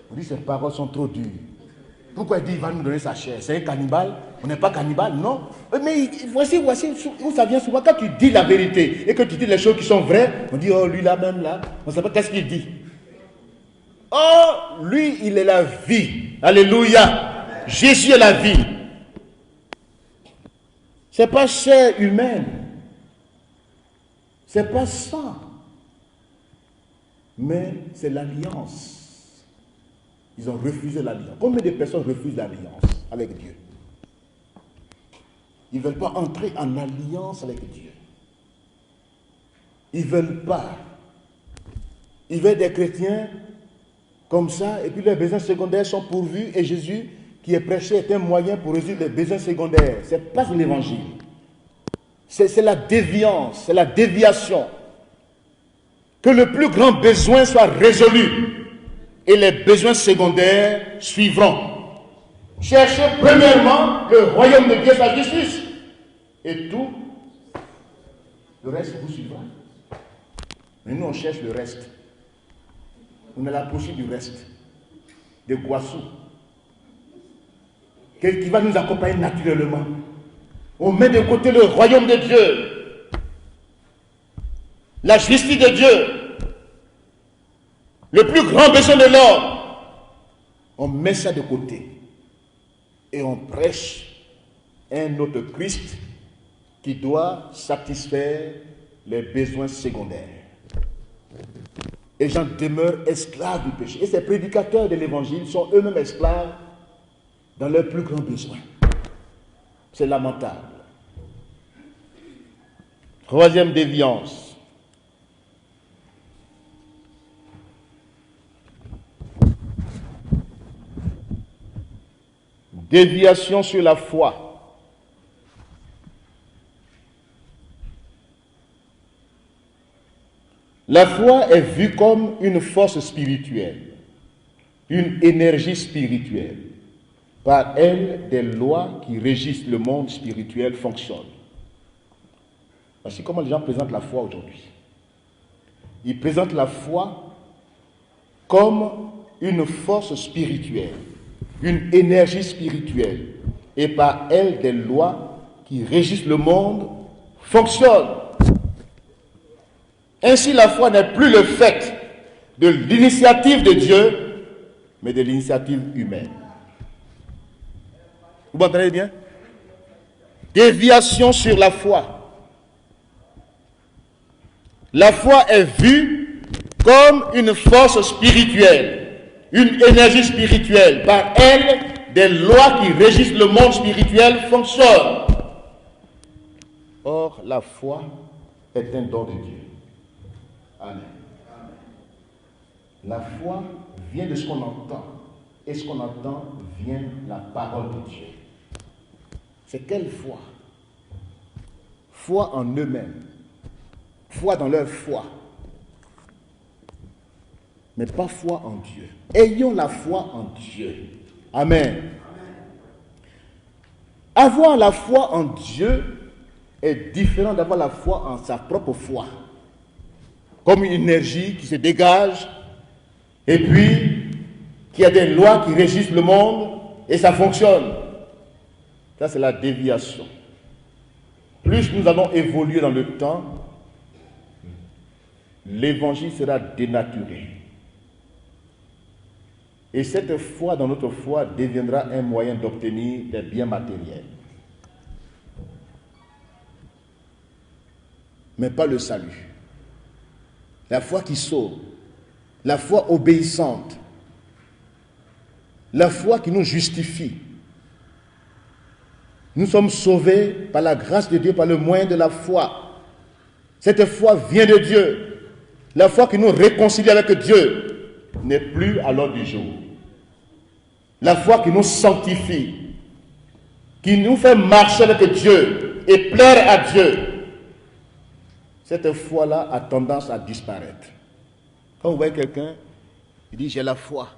On dit, ces paroles sont trop dures. Pourquoi il dit, il va nous donner sa chair? C'est un cannibale? On n'est pas cannibale? Non. Mais voici où ça vient souvent. Quand tu dis la vérité et que tu dis les choses qui sont vraies, on dit, oh, lui là même là, on ne sait pas qu'est-ce qu'il dit. Oh, lui, il est la vie. Alléluia. Jésus est la vie. Ce n'est pas chair humaine. Ce n'est pas ça. Mais c'est l'alliance. Ils ont refusé l'alliance. Combien de personnes refusent l'alliance avec Dieu? Ils ne veulent pas entrer en alliance avec Dieu. Ils ne veulent pas. Ils veulent des chrétiens comme ça, et puis leurs besoins secondaires sont pourvus, et Jésus, qui est prêché, est un moyen pour résoudre les besoins secondaires. Ce n'est pas l'évangile. C'est la déviance, c'est la déviation. Que le plus grand besoin soit résolu, et les besoins secondaires suivront. Cherchez premièrement le royaume de Dieu, sa justice, et tout le reste vous suivra. Mais nous, on cherche le reste. On a la poursuite du reste, de Guassou, qui va nous accompagner naturellement. On met de côté le royaume de Dieu, la justice de Dieu, le plus grand besoin de l'homme. On met ça de côté et on prêche un autre Christ qui doit satisfaire les besoins secondaires. Et j'en demeure esclave du péché. Et ces prédicateurs de l'évangile sont eux-mêmes esclaves dans leurs plus grands besoins. C'est lamentable. Troisième déviance. Déviation sur la foi. La foi est vue comme une force spirituelle, une énergie spirituelle. Par elle, des lois qui régissent le monde spirituel fonctionnent. Voici comment les gens présentent la foi aujourd'hui. Ils présentent la foi comme une force spirituelle, une énergie spirituelle. Et par elle, des lois qui régissent le monde fonctionnent. Ainsi, la foi n'est plus le fait de l'initiative de Dieu, mais de l'initiative humaine. Vous m'entendez bien? Déviation sur la foi. La foi est vue comme une force spirituelle, une énergie spirituelle. Par elle, des lois qui régissent le monde spirituel fonctionnent. Or, la foi est un don de Dieu. Amen. La foi vient de ce qu'on entend. Et ce qu'on entend vient de la parole de Dieu. C'est quelle foi? Foi en eux-mêmes. Foi dans leur foi. Mais pas foi en Dieu. Ayons la foi en Dieu. Amen. Avoir la foi en Dieu est différent d'avoir la foi en sa propre foi. Comme une énergie qui se dégage et puis qu'il y a des lois qui régissent le monde et ça fonctionne. Ça, c'est la déviation. Plus nous allons évoluer dans le temps, l'évangile sera dénaturé. Et cette foi dans notre foi deviendra un moyen d'obtenir des biens matériels. Mais pas le salut. La foi qui sauve. La foi obéissante. La foi qui nous justifie. Nous sommes sauvés par la grâce de Dieu, par le moyen de la foi. Cette foi vient de Dieu. La foi qui nous réconcilie avec Dieu n'est plus à l'ordre du jour. La foi qui nous sanctifie, qui nous fait marcher avec Dieu et plaire à Dieu, cette foi-là a tendance à disparaître. Quand vous voyez quelqu'un, il dit j'ai la foi.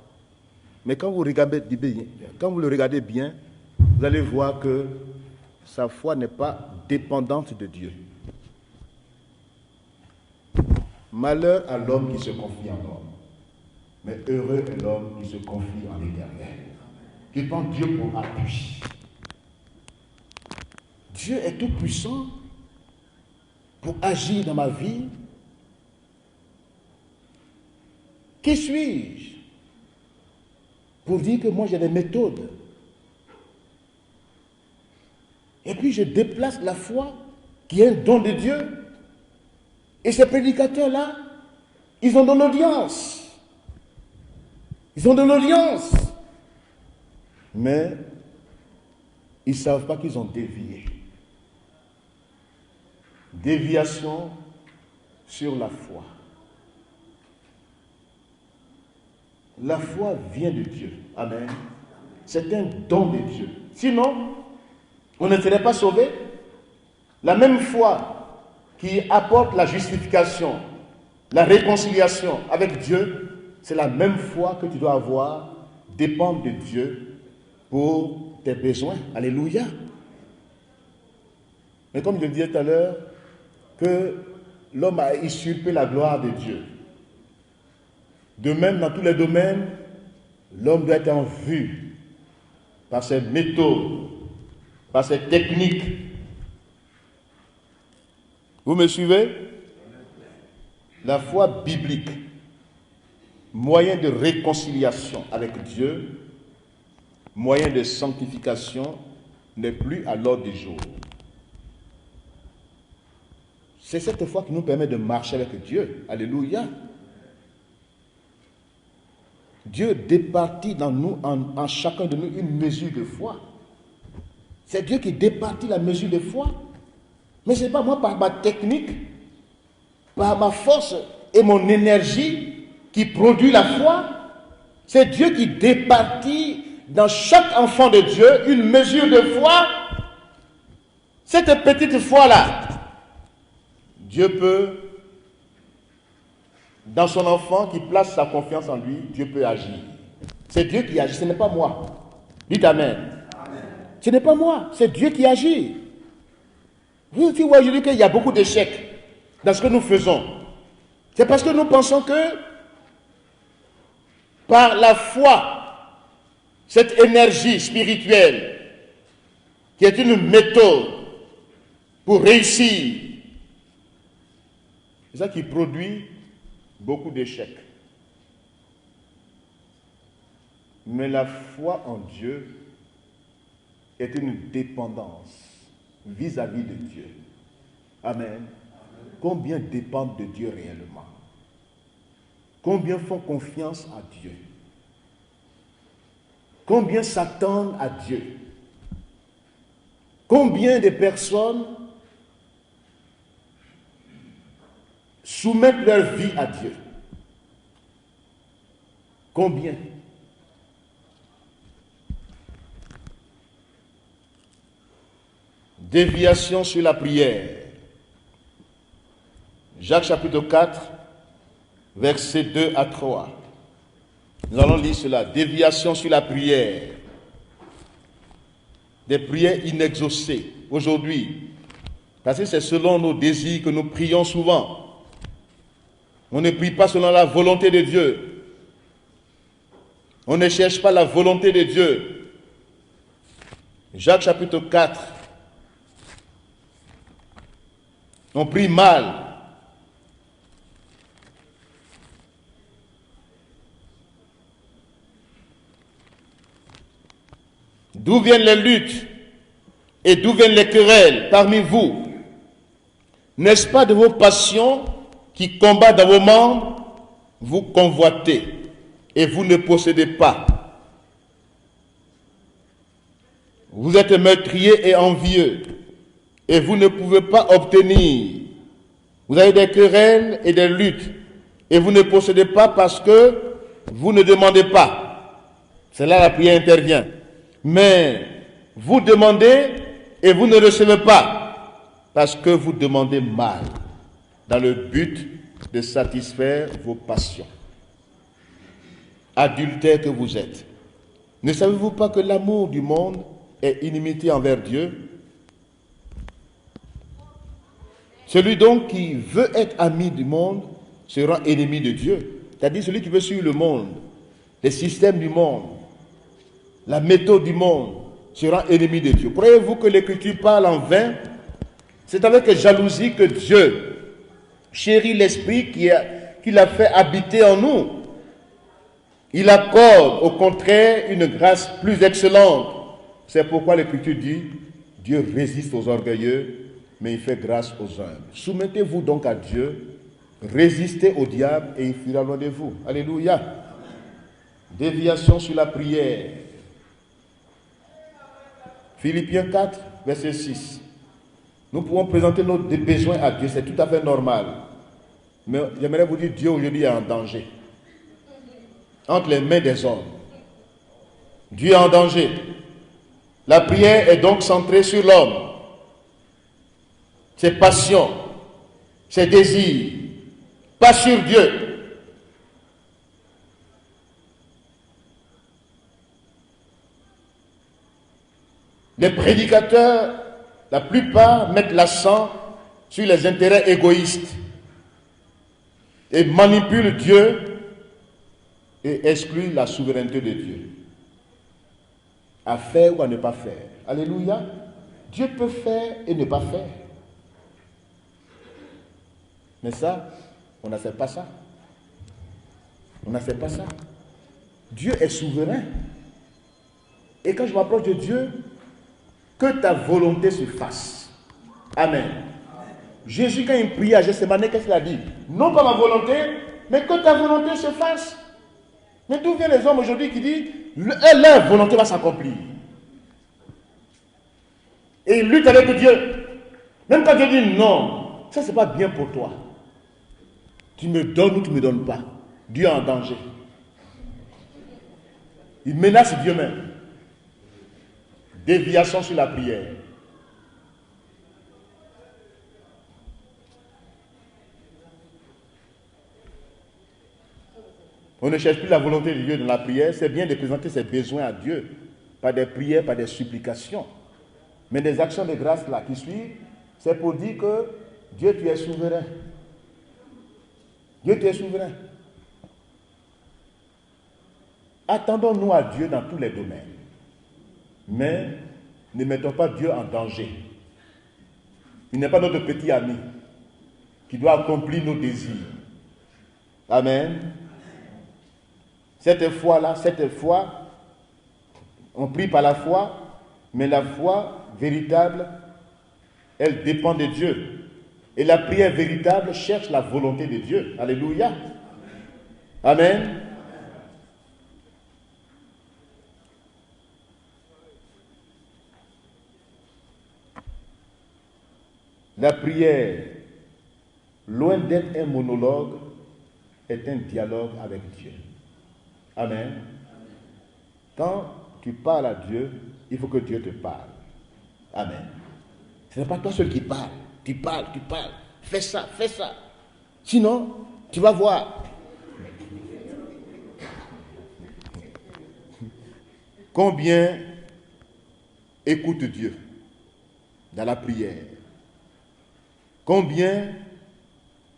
Mais quand vous le regardez bien, vous allez voir que sa foi n'est pas dépendante de Dieu. Malheur à l'homme qui se confie en l'homme, mais heureux est l'homme qui se confie en l'Éternel, qui prend Dieu pour appui. Dieu est tout puissant pour agir dans ma vie. Qui suis-je pour dire que moi j'ai des méthodes? Et puis je déplace la foi qui est un don de Dieu. Et ces prédicateurs-là, ils ont de l'audience. Ils ont de l'audience. Mais ils ne savent pas qu'ils ont dévié. Déviation sur la foi. La foi vient de Dieu. Amen. C'est un don de Dieu. Sinon, on ne serait pas sauvé. La même foi qui apporte la justification, la réconciliation avec Dieu, c'est la même foi que tu dois avoir, dépendre de Dieu pour tes besoins. Alléluia. Mais comme je le disais tout à l'heure, que l'homme a usurpé la gloire de Dieu. De même, dans tous les domaines, l'homme doit être en vue par ses méthodes, par ses techniques. Vous me suivez? La foi biblique, moyen de réconciliation avec Dieu, moyen de sanctification, n'est plus à l'ordre du jour. C'est cette foi qui nous permet de marcher avec Dieu. Alléluia. Dieu départit dans nous, en chacun de nous, une mesure de foi. C'est Dieu qui départit la mesure de foi. Mais ce n'est pas moi par ma technique, par ma force et mon énergie qui produit la foi. C'est Dieu qui départit dans chaque enfant de Dieu une mesure de foi. Cette petite foi-là, Dieu peut, dans son enfant qui place sa confiance en lui, Dieu peut agir. C'est Dieu qui agit, ce n'est pas moi. Dites Amen. Amen. Ce n'est pas moi, c'est Dieu qui agit. Vous dites aujourd'hui qu'il y a beaucoup d'échecs dans ce que nous faisons. C'est parce que nous pensons que par la foi, cette énergie spirituelle qui est une méthode pour réussir, c'est ça qui produit beaucoup d'échecs. Mais la foi en Dieu est une dépendance vis-à-vis de Dieu. Amen. Combien dépendent de Dieu réellement? Combien font confiance à Dieu? Combien s'attendent à Dieu? Combien de personnes soumettent leur vie à Dieu? Combien? Déviation sur la prière. Jacques chapitre 4, versets 2 à 3. Nous allons lire cela. Déviation sur la prière. Des prières inexaucées aujourd'hui. Parce que c'est selon nos désirs que nous prions souvent. On ne prie pas selon la volonté de Dieu. On ne cherche pas la volonté de Dieu. Jacques chapitre 4. On prie mal. D'où viennent les luttes et d'où viennent les querelles parmi vous? N'est-ce pas de vos passions qui combattent dans vos membres? Vous convoitez et vous ne possédez pas. Vous êtes meurtriers et envieux et vous ne pouvez pas obtenir. Vous avez des querelles et des luttes et vous ne possédez pas parce que vous ne demandez pas. C'est là la prière intervient. Mais vous demandez et vous ne recevez pas parce que vous demandez mal dans le but de satisfaire vos passions. Adultère que vous êtes. Ne savez-vous pas que l'amour du monde est inimitié envers Dieu? Celui donc qui veut être ami du monde sera ennemi de Dieu. C'est-à-dire celui qui veut suivre le monde, les systèmes du monde, la méthode du monde, sera ennemi de Dieu. Croyez-vous que l'Écriture parle en vain? C'est avec jalousie que Dieu chérit l'Esprit qu'il a fait habiter en nous. Il accorde au contraire une grâce plus excellente. C'est pourquoi l'Écriture dit, Dieu résiste aux orgueilleux, mais il fait grâce aux humbles. Soumettez-vous donc à Dieu, résistez au diable et il fuira loin de vous. Alléluia. Déviation sur la prière. Philippiens 4, verset 6. Nous pouvons présenter nos besoins à Dieu, c'est tout à fait normal. Mais j'aimerais vous dire, Dieu aujourd'hui est en danger. Entre les mains des hommes. Dieu est en danger. La prière est donc centrée sur l'homme. Ses passions, ses désirs, pas sur Dieu. Les prédicateurs, la plupart, mettent l'accent sur les intérêts égoïstes et manipulent Dieu et excluent la souveraineté de Dieu. À faire ou à ne pas faire. Alléluia. Dieu peut faire et ne pas faire. Mais ça, on n'accepte pas ça. On n'accepte pas ça. Dieu est souverain. Et quand je m'approche de Dieu, que ta volonté se fasse. Amen. Jésus, quand il prie à Gethsémane, qu'est-ce qu'il a dit? Non pas ma volonté, mais que ta volonté se fasse. Mais d'où viennent les hommes aujourd'hui qui disent leur volonté va s'accomplir? Et ils luttent avec Dieu. Même quand Dieu dit non, ça c'est pas bien pour toi. Tu me donnes ou tu ne me donnes pas. Dieu est en danger. Il menace Dieu même. Déviation sur la prière. On ne cherche plus la volonté de Dieu dans la prière. C'est bien de présenter ses besoins à Dieu. Pas des prières, pas des supplications. Mais des actions de grâce là qui suivent, c'est pour dire que Dieu, tu es souverain. Dieu, tu es souverain. Attendons-nous à Dieu dans tous les domaines. Mais ne mettons pas Dieu en danger. Il n'est pas notre petit ami qui doit accomplir nos désirs. Amen. Cette foi, On prie par la foi, mais la foi véritable, elle dépend de Dieu. Et la prière véritable cherche la volonté de Dieu. Alléluia. Amen. La prière, loin d'être un monologue, est un dialogue avec Dieu. Amen. Quand tu parles à Dieu, il faut que Dieu te parle. Amen. Ce n'est pas toi seul qui parle. Tu parles. Fais ça. Sinon, tu vas voir. Combien écoute Dieu dans la prière? Combien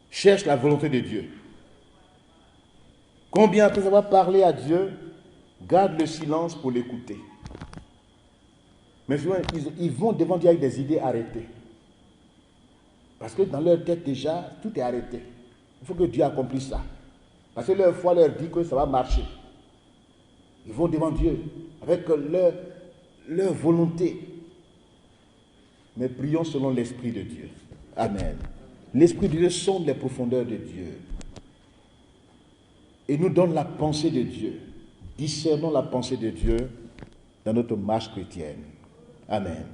cherche la volonté de Dieu? Combien, après avoir parlé à Dieu, garde le silence pour l'écouter? Mais souvent, ils vont devant Dieu avec des idées arrêtées. Parce que dans leur tête déjà, tout est arrêté. Il faut que Dieu accomplisse ça. Parce que leur foi leur dit que ça va marcher. Ils vont devant Dieu avec leur volonté. Mais prions selon l'Esprit de Dieu. Amen. L'Esprit de Dieu sonde les profondeurs de Dieu. Et nous donne la pensée de Dieu. Discernons la pensée de Dieu dans notre marche chrétienne. Amen.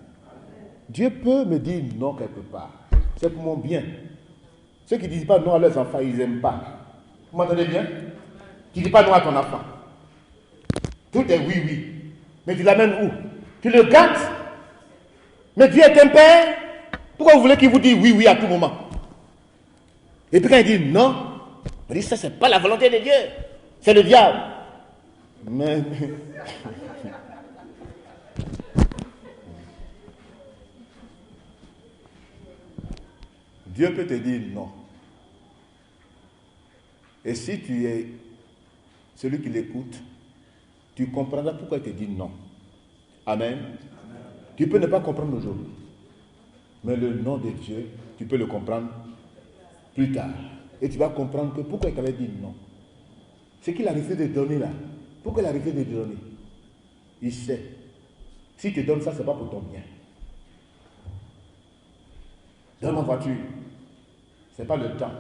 Dieu peut me dire non quelque part. C'est pour mon bien. Ceux qui ne disent pas non à leurs enfants, ils n'aiment pas. Vous m'entendez bien? Tu ne dis pas non à ton enfant. Tout est oui. Mais tu l'amènes où? Tu le gâtes? Mais Dieu est un père. Pourquoi vous voulez qu'il vous dise oui à tout moment? Et puis quand il dit non, vous dites ça, c'est pas la volonté de Dieu. C'est le diable. Mais... Dieu peut te dire non. Et si tu es celui qui l'écoute, tu comprendras pourquoi il te dit non. Amen. Tu peux ne pas comprendre aujourd'hui. Mais le nom de Dieu, tu peux le comprendre plus tard. Et tu vas comprendre que pourquoi il t'avait dit non. Ce qu'il a refusé de donner là. Pourquoi il a refusé de donner? Il sait. Si tu donnes ça, ce n'est pas pour ton bien. Donne ma voiture. Ce n'est pas le temps.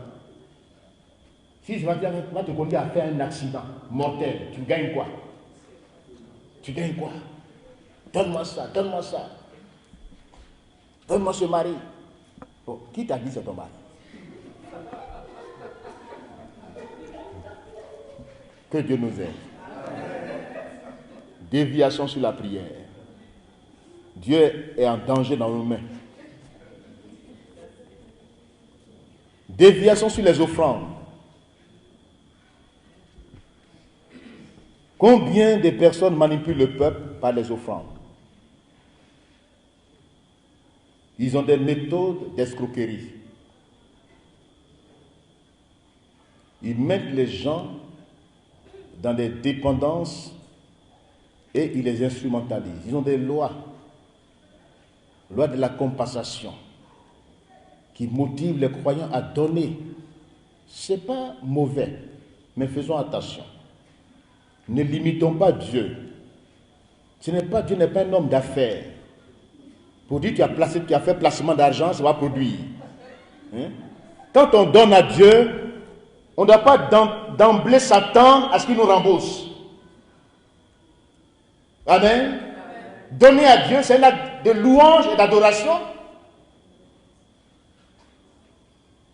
Si je vais te conduire à faire un accident mortel, tu gagnes quoi? Donne-moi ça. Donne-moi ce mari. Oh, qui t'a dit c'est ton mari? Que Dieu nous aide. Déviation sur la prière. Dieu est en danger dans nos mains. Déviation sur les offrandes. Combien de personnes manipulent le peuple par les offrandes? Ils ont des méthodes d'escroquerie. Ils mettent les gens dans des dépendances et ils les instrumentalisent. Ils ont des lois. Loi de la compensation qui motive les croyants à donner. Ce n'est pas mauvais, mais faisons attention. Ne limitons pas Dieu. Dieu n'est pas un homme d'affaires. Pour dire tu as fait placement d'argent, ça va produire. Hein? Quand on donne à Dieu, on ne doit pas d'emblée s'attendre à ce qu'il nous rembourse. Amen. Donner à Dieu, c'est un acte de louange et d'adoration.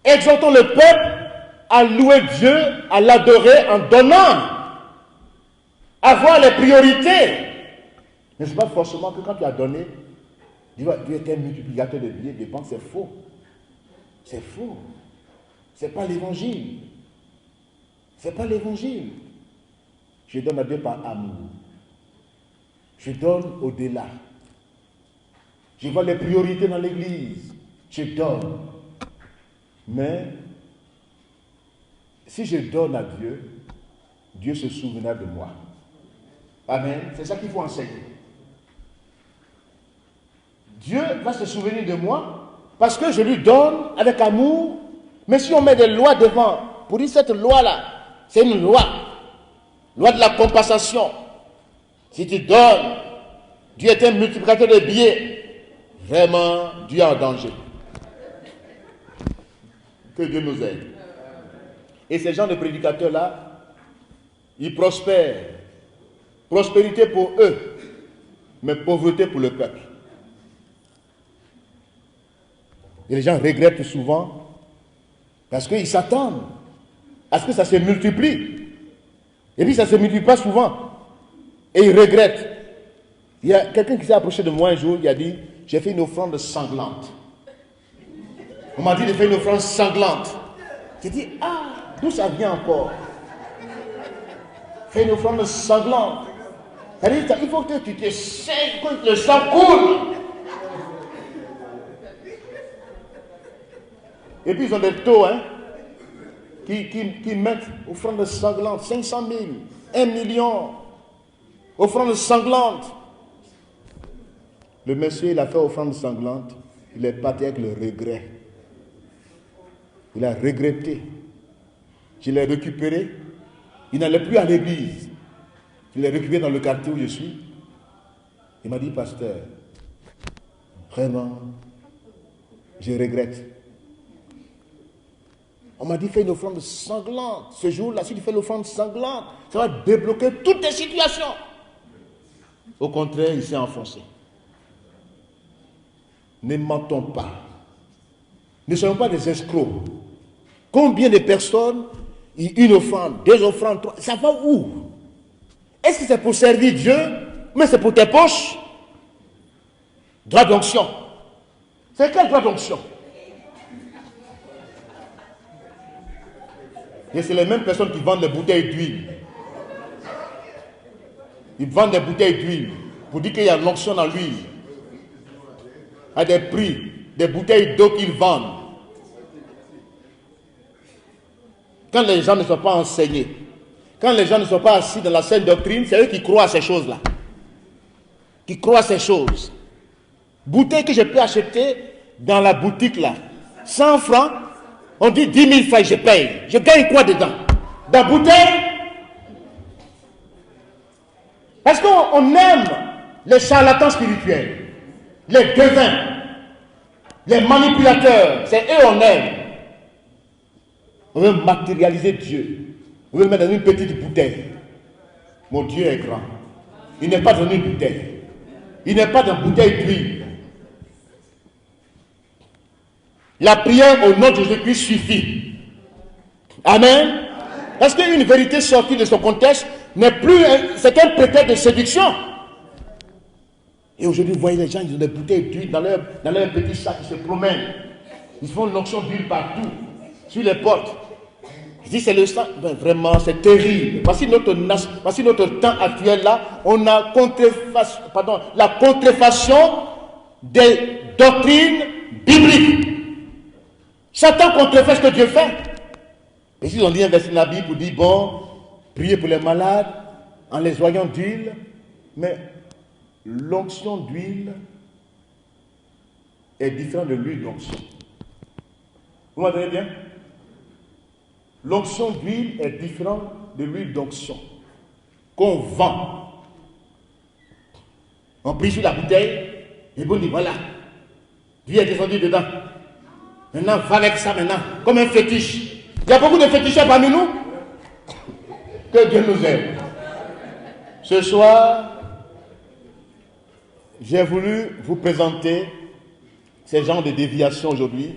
Exhortons le peuple à louer Dieu, à l'adorer en donnant. Avoir les priorités. Mais ce n'est pas forcément que quand tu as donné, Dieu est un multiplicateur de billets, de banques, c'est faux. C'est faux. Ce n'est pas l'évangile. Ce n'est pas l'évangile. Je donne à Dieu par amour. Je donne au-delà. Je vois les priorités dans l'église. Je donne. Mais si je donne à Dieu, Dieu se souviendra de moi. Amen. C'est ça qu'il faut enseigner. Dieu va se souvenir de moi parce que je lui donne avec amour. Mais si on met des lois devant, pour dire cette loi-là, c'est une loi. Loi de la compensation. Si tu donnes Dieu est un multiplicateur de billets. Vraiment, Dieu est en danger. Que Dieu nous aide. Et ces gens de prédicateurs-là, ils prospèrent. Prospérité pour eux, mais pauvreté pour le peuple. Et les gens regrettent souvent parce qu'ils s'attendent à ce que ça se multiplie. Et puis ça ne se multiplie pas souvent. Et ils regrettent. Il y a quelqu'un qui s'est approché de moi un jour, il a dit, j'ai fait une offrande sanglante. On m'a dit de faire une offrande sanglante. J'ai dit, ah, d'où ça vient encore? Fais une offrande sanglante. C'est-à-dire, il faut que tu te saignes, que le sang coule. Et puis ils ont des taux, hein, qui mettent offrande sanglante, 500 000, 1 million, offrande sanglante. Le monsieur, il a fait offrande sanglante, il est parti avec le regret. Il a regretté. Je l'ai récupéré. Il n'allait plus à l'église. Je l'ai récupéré dans le quartier où je suis. Il m'a dit, pasteur, vraiment, je regrette. On m'a dit, fais une offrande sanglante. Ce jour-là, si tu fais l'offrande sanglante, ça va débloquer toutes tes situations. Au contraire, il s'est enfoncé. Ne mentons pas. Ne soyons pas des escrocs. Combien de personnes, une offrande, 2 offrandes, 3, ça va où? Est-ce que c'est pour servir Dieu, mais c'est pour tes poches? Droit d'onction. C'est quel droit d'onction? Et c'est les mêmes personnes qui vendent des bouteilles d'huile. Ils vendent des bouteilles d'huile pour dire qu'il y a l'onction dans l'huile. À des prix, des bouteilles d'eau qu'ils vendent. Quand les gens ne sont pas enseignés, quand les gens ne sont pas assis dans la saine doctrine, c'est eux qui croient à ces choses-là. Qui croient à ces choses. Bouteille que je peux acheter dans la boutique là, 100 francs, on dit 10 000 francs, je paye. Je gagne quoi dedans? Dans la bouteille? Parce qu'on aime les charlatans spirituels, les devins, les manipulateurs, c'est eux on aime. On veut matérialiser Dieu. On veut le mettre dans une petite bouteille. Mon Dieu est grand. Il n'est pas dans une bouteille. Il n'est pas dans une bouteille d'huile. La prière au nom de Jésus-Christ suffit. Amen. Parce qu'une vérité sortie de son contexte n'est plus, c'est un prétexte de séduction. Et aujourd'hui, vous voyez les gens, ils ont des bouteilles d'huile dans leur petit sac, ils se promènent. Ils font l'onction d'huile partout, sur les portes. Je dis, c'est le sang. Ben, vraiment, c'est terrible. Voici notre temps actuel là, on a la contrefaçon des doctrines bibliques. Satan contrefait ce que Dieu fait. Et ils ont dit un verset de la Bible pour dire, bon, priez pour les malades en les oignant d'huile, mais l'onction d'huile est différente de l'huile d'onction. Vous m'entendez bien? L'onction d'huile est différente de l'huile d'onction qu'on vend. On prie sur la bouteille et on dit voilà, Dieu est descendu dedans. Maintenant, va avec ça maintenant, comme un fétiche. Il y a beaucoup de féticheurs parmi nous. Que Dieu nous aide. Ce soir, j'ai voulu vous présenter ces genres de déviations aujourd'hui.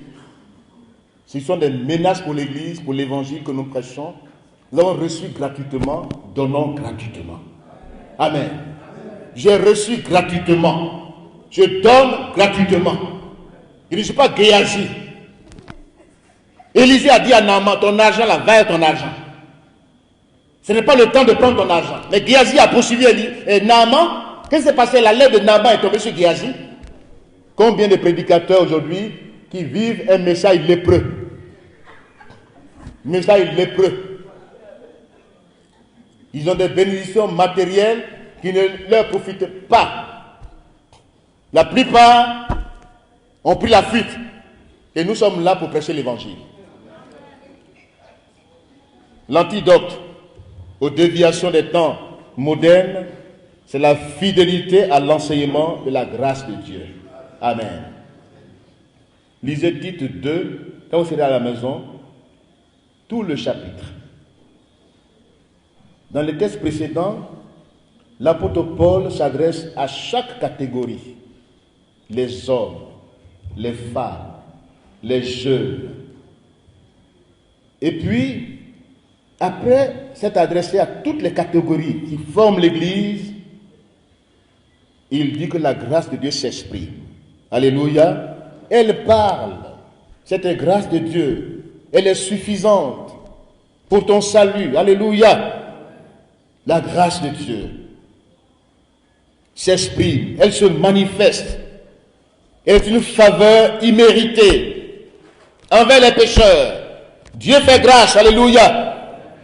Ce sont des menaces pour l'Église, pour l'Évangile que nous prêchons. Nous avons reçu gratuitement, donnons gratuitement. Amen. J'ai reçu gratuitement. Je donne gratuitement. Je ne suis pas Géasi. Élisée a dit à Naaman, ton argent là, va ton argent. Ce n'est pas le temps de prendre ton argent. Mais Géasi a poursuivi Naaman. Qu'est-ce qui s'est passé? La lèvre de Naaman est tombée sur Géasi. Combien de prédicateurs aujourd'hui qui vivent un message lépreux? Message lépreux. Ils ont des bénédictions matérielles qui ne leur profitent pas. La plupart ont pris la fuite. Et nous sommes là pour prêcher l'évangile. L'antidote aux déviations des temps modernes, c'est la fidélité à l'enseignement de la grâce de Dieu. Amen. Lisez Tite 2, quand vous serez à la maison, tout le chapitre. Dans le texte précédent, l'apôtre Paul s'adresse à chaque catégorie. Les hommes, les femmes, les jeunes. Et puis, après s'être adressé à toutes les catégories qui forment l'Église, il dit que la grâce de Dieu s'exprime. Alléluia. Elle parle. Cette grâce de Dieu, elle est suffisante pour ton salut. Alléluia. La grâce de Dieu s'exprime, elle se manifeste. Elle est une faveur imméritée envers les pécheurs. Dieu fait grâce, alléluia.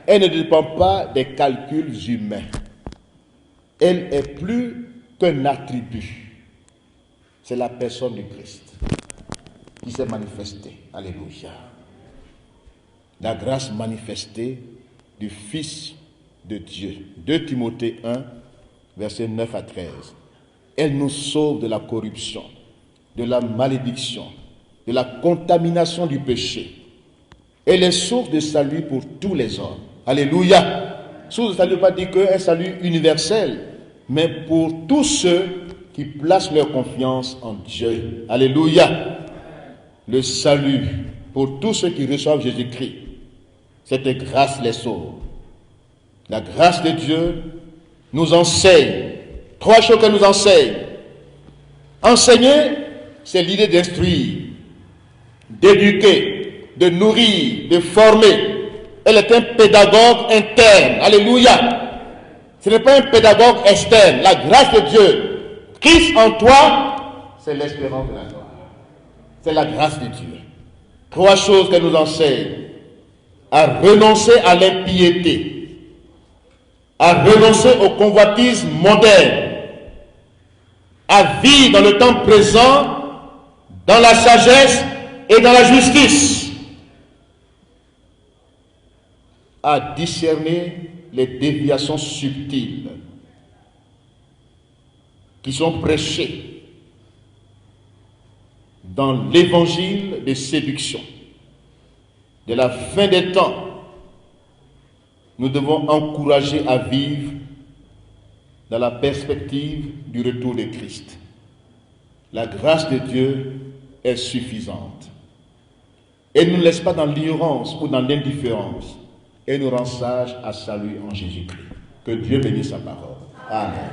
Elle ne dépend pas des calculs humains. Elle est plus qu'un attribut. C'est la personne du Christ qui s'est manifestée, alléluia. La grâce manifestée du Fils de Dieu. 2 Timothée 1, versets 9 à 13. Elle nous sauve de la corruption, de la malédiction, de la contamination du péché. Elle est source de salut pour tous les hommes. Alléluia. Source de salut ne veut pas dire qu'un salut universel, mais pour tous ceux qui placent leur confiance en Dieu. Alléluia. Le salut pour tous ceux qui reçoivent Jésus-Christ. Cette grâce les sauve. La grâce de Dieu nous enseigne. 3 choses qu'elle nous enseigne. Enseigner, c'est l'idée d'instruire, d'éduquer, de nourrir, de former. Elle est un pédagogue interne. Alléluia. Ce n'est pas un pédagogue externe. La grâce de Dieu, Christ en toi, c'est l'espérance de la gloire. C'est la grâce de Dieu. 3 choses qu'elle nous enseigne. À renoncer à l'impiété, à renoncer au convoitisme moderne, à vivre dans le temps présent, dans la sagesse et dans la justice, à discerner les déviations subtiles qui sont prêchées dans l'évangile de séduction. De la fin des temps, nous devons encourager à vivre dans la perspective du retour de Christ. La grâce de Dieu est suffisante. Elle ne nous laisse pas dans l'ignorance ou dans l'indifférence. Elle nous rend sages à salut en Jésus-Christ. Que Dieu bénisse sa parole. Amen.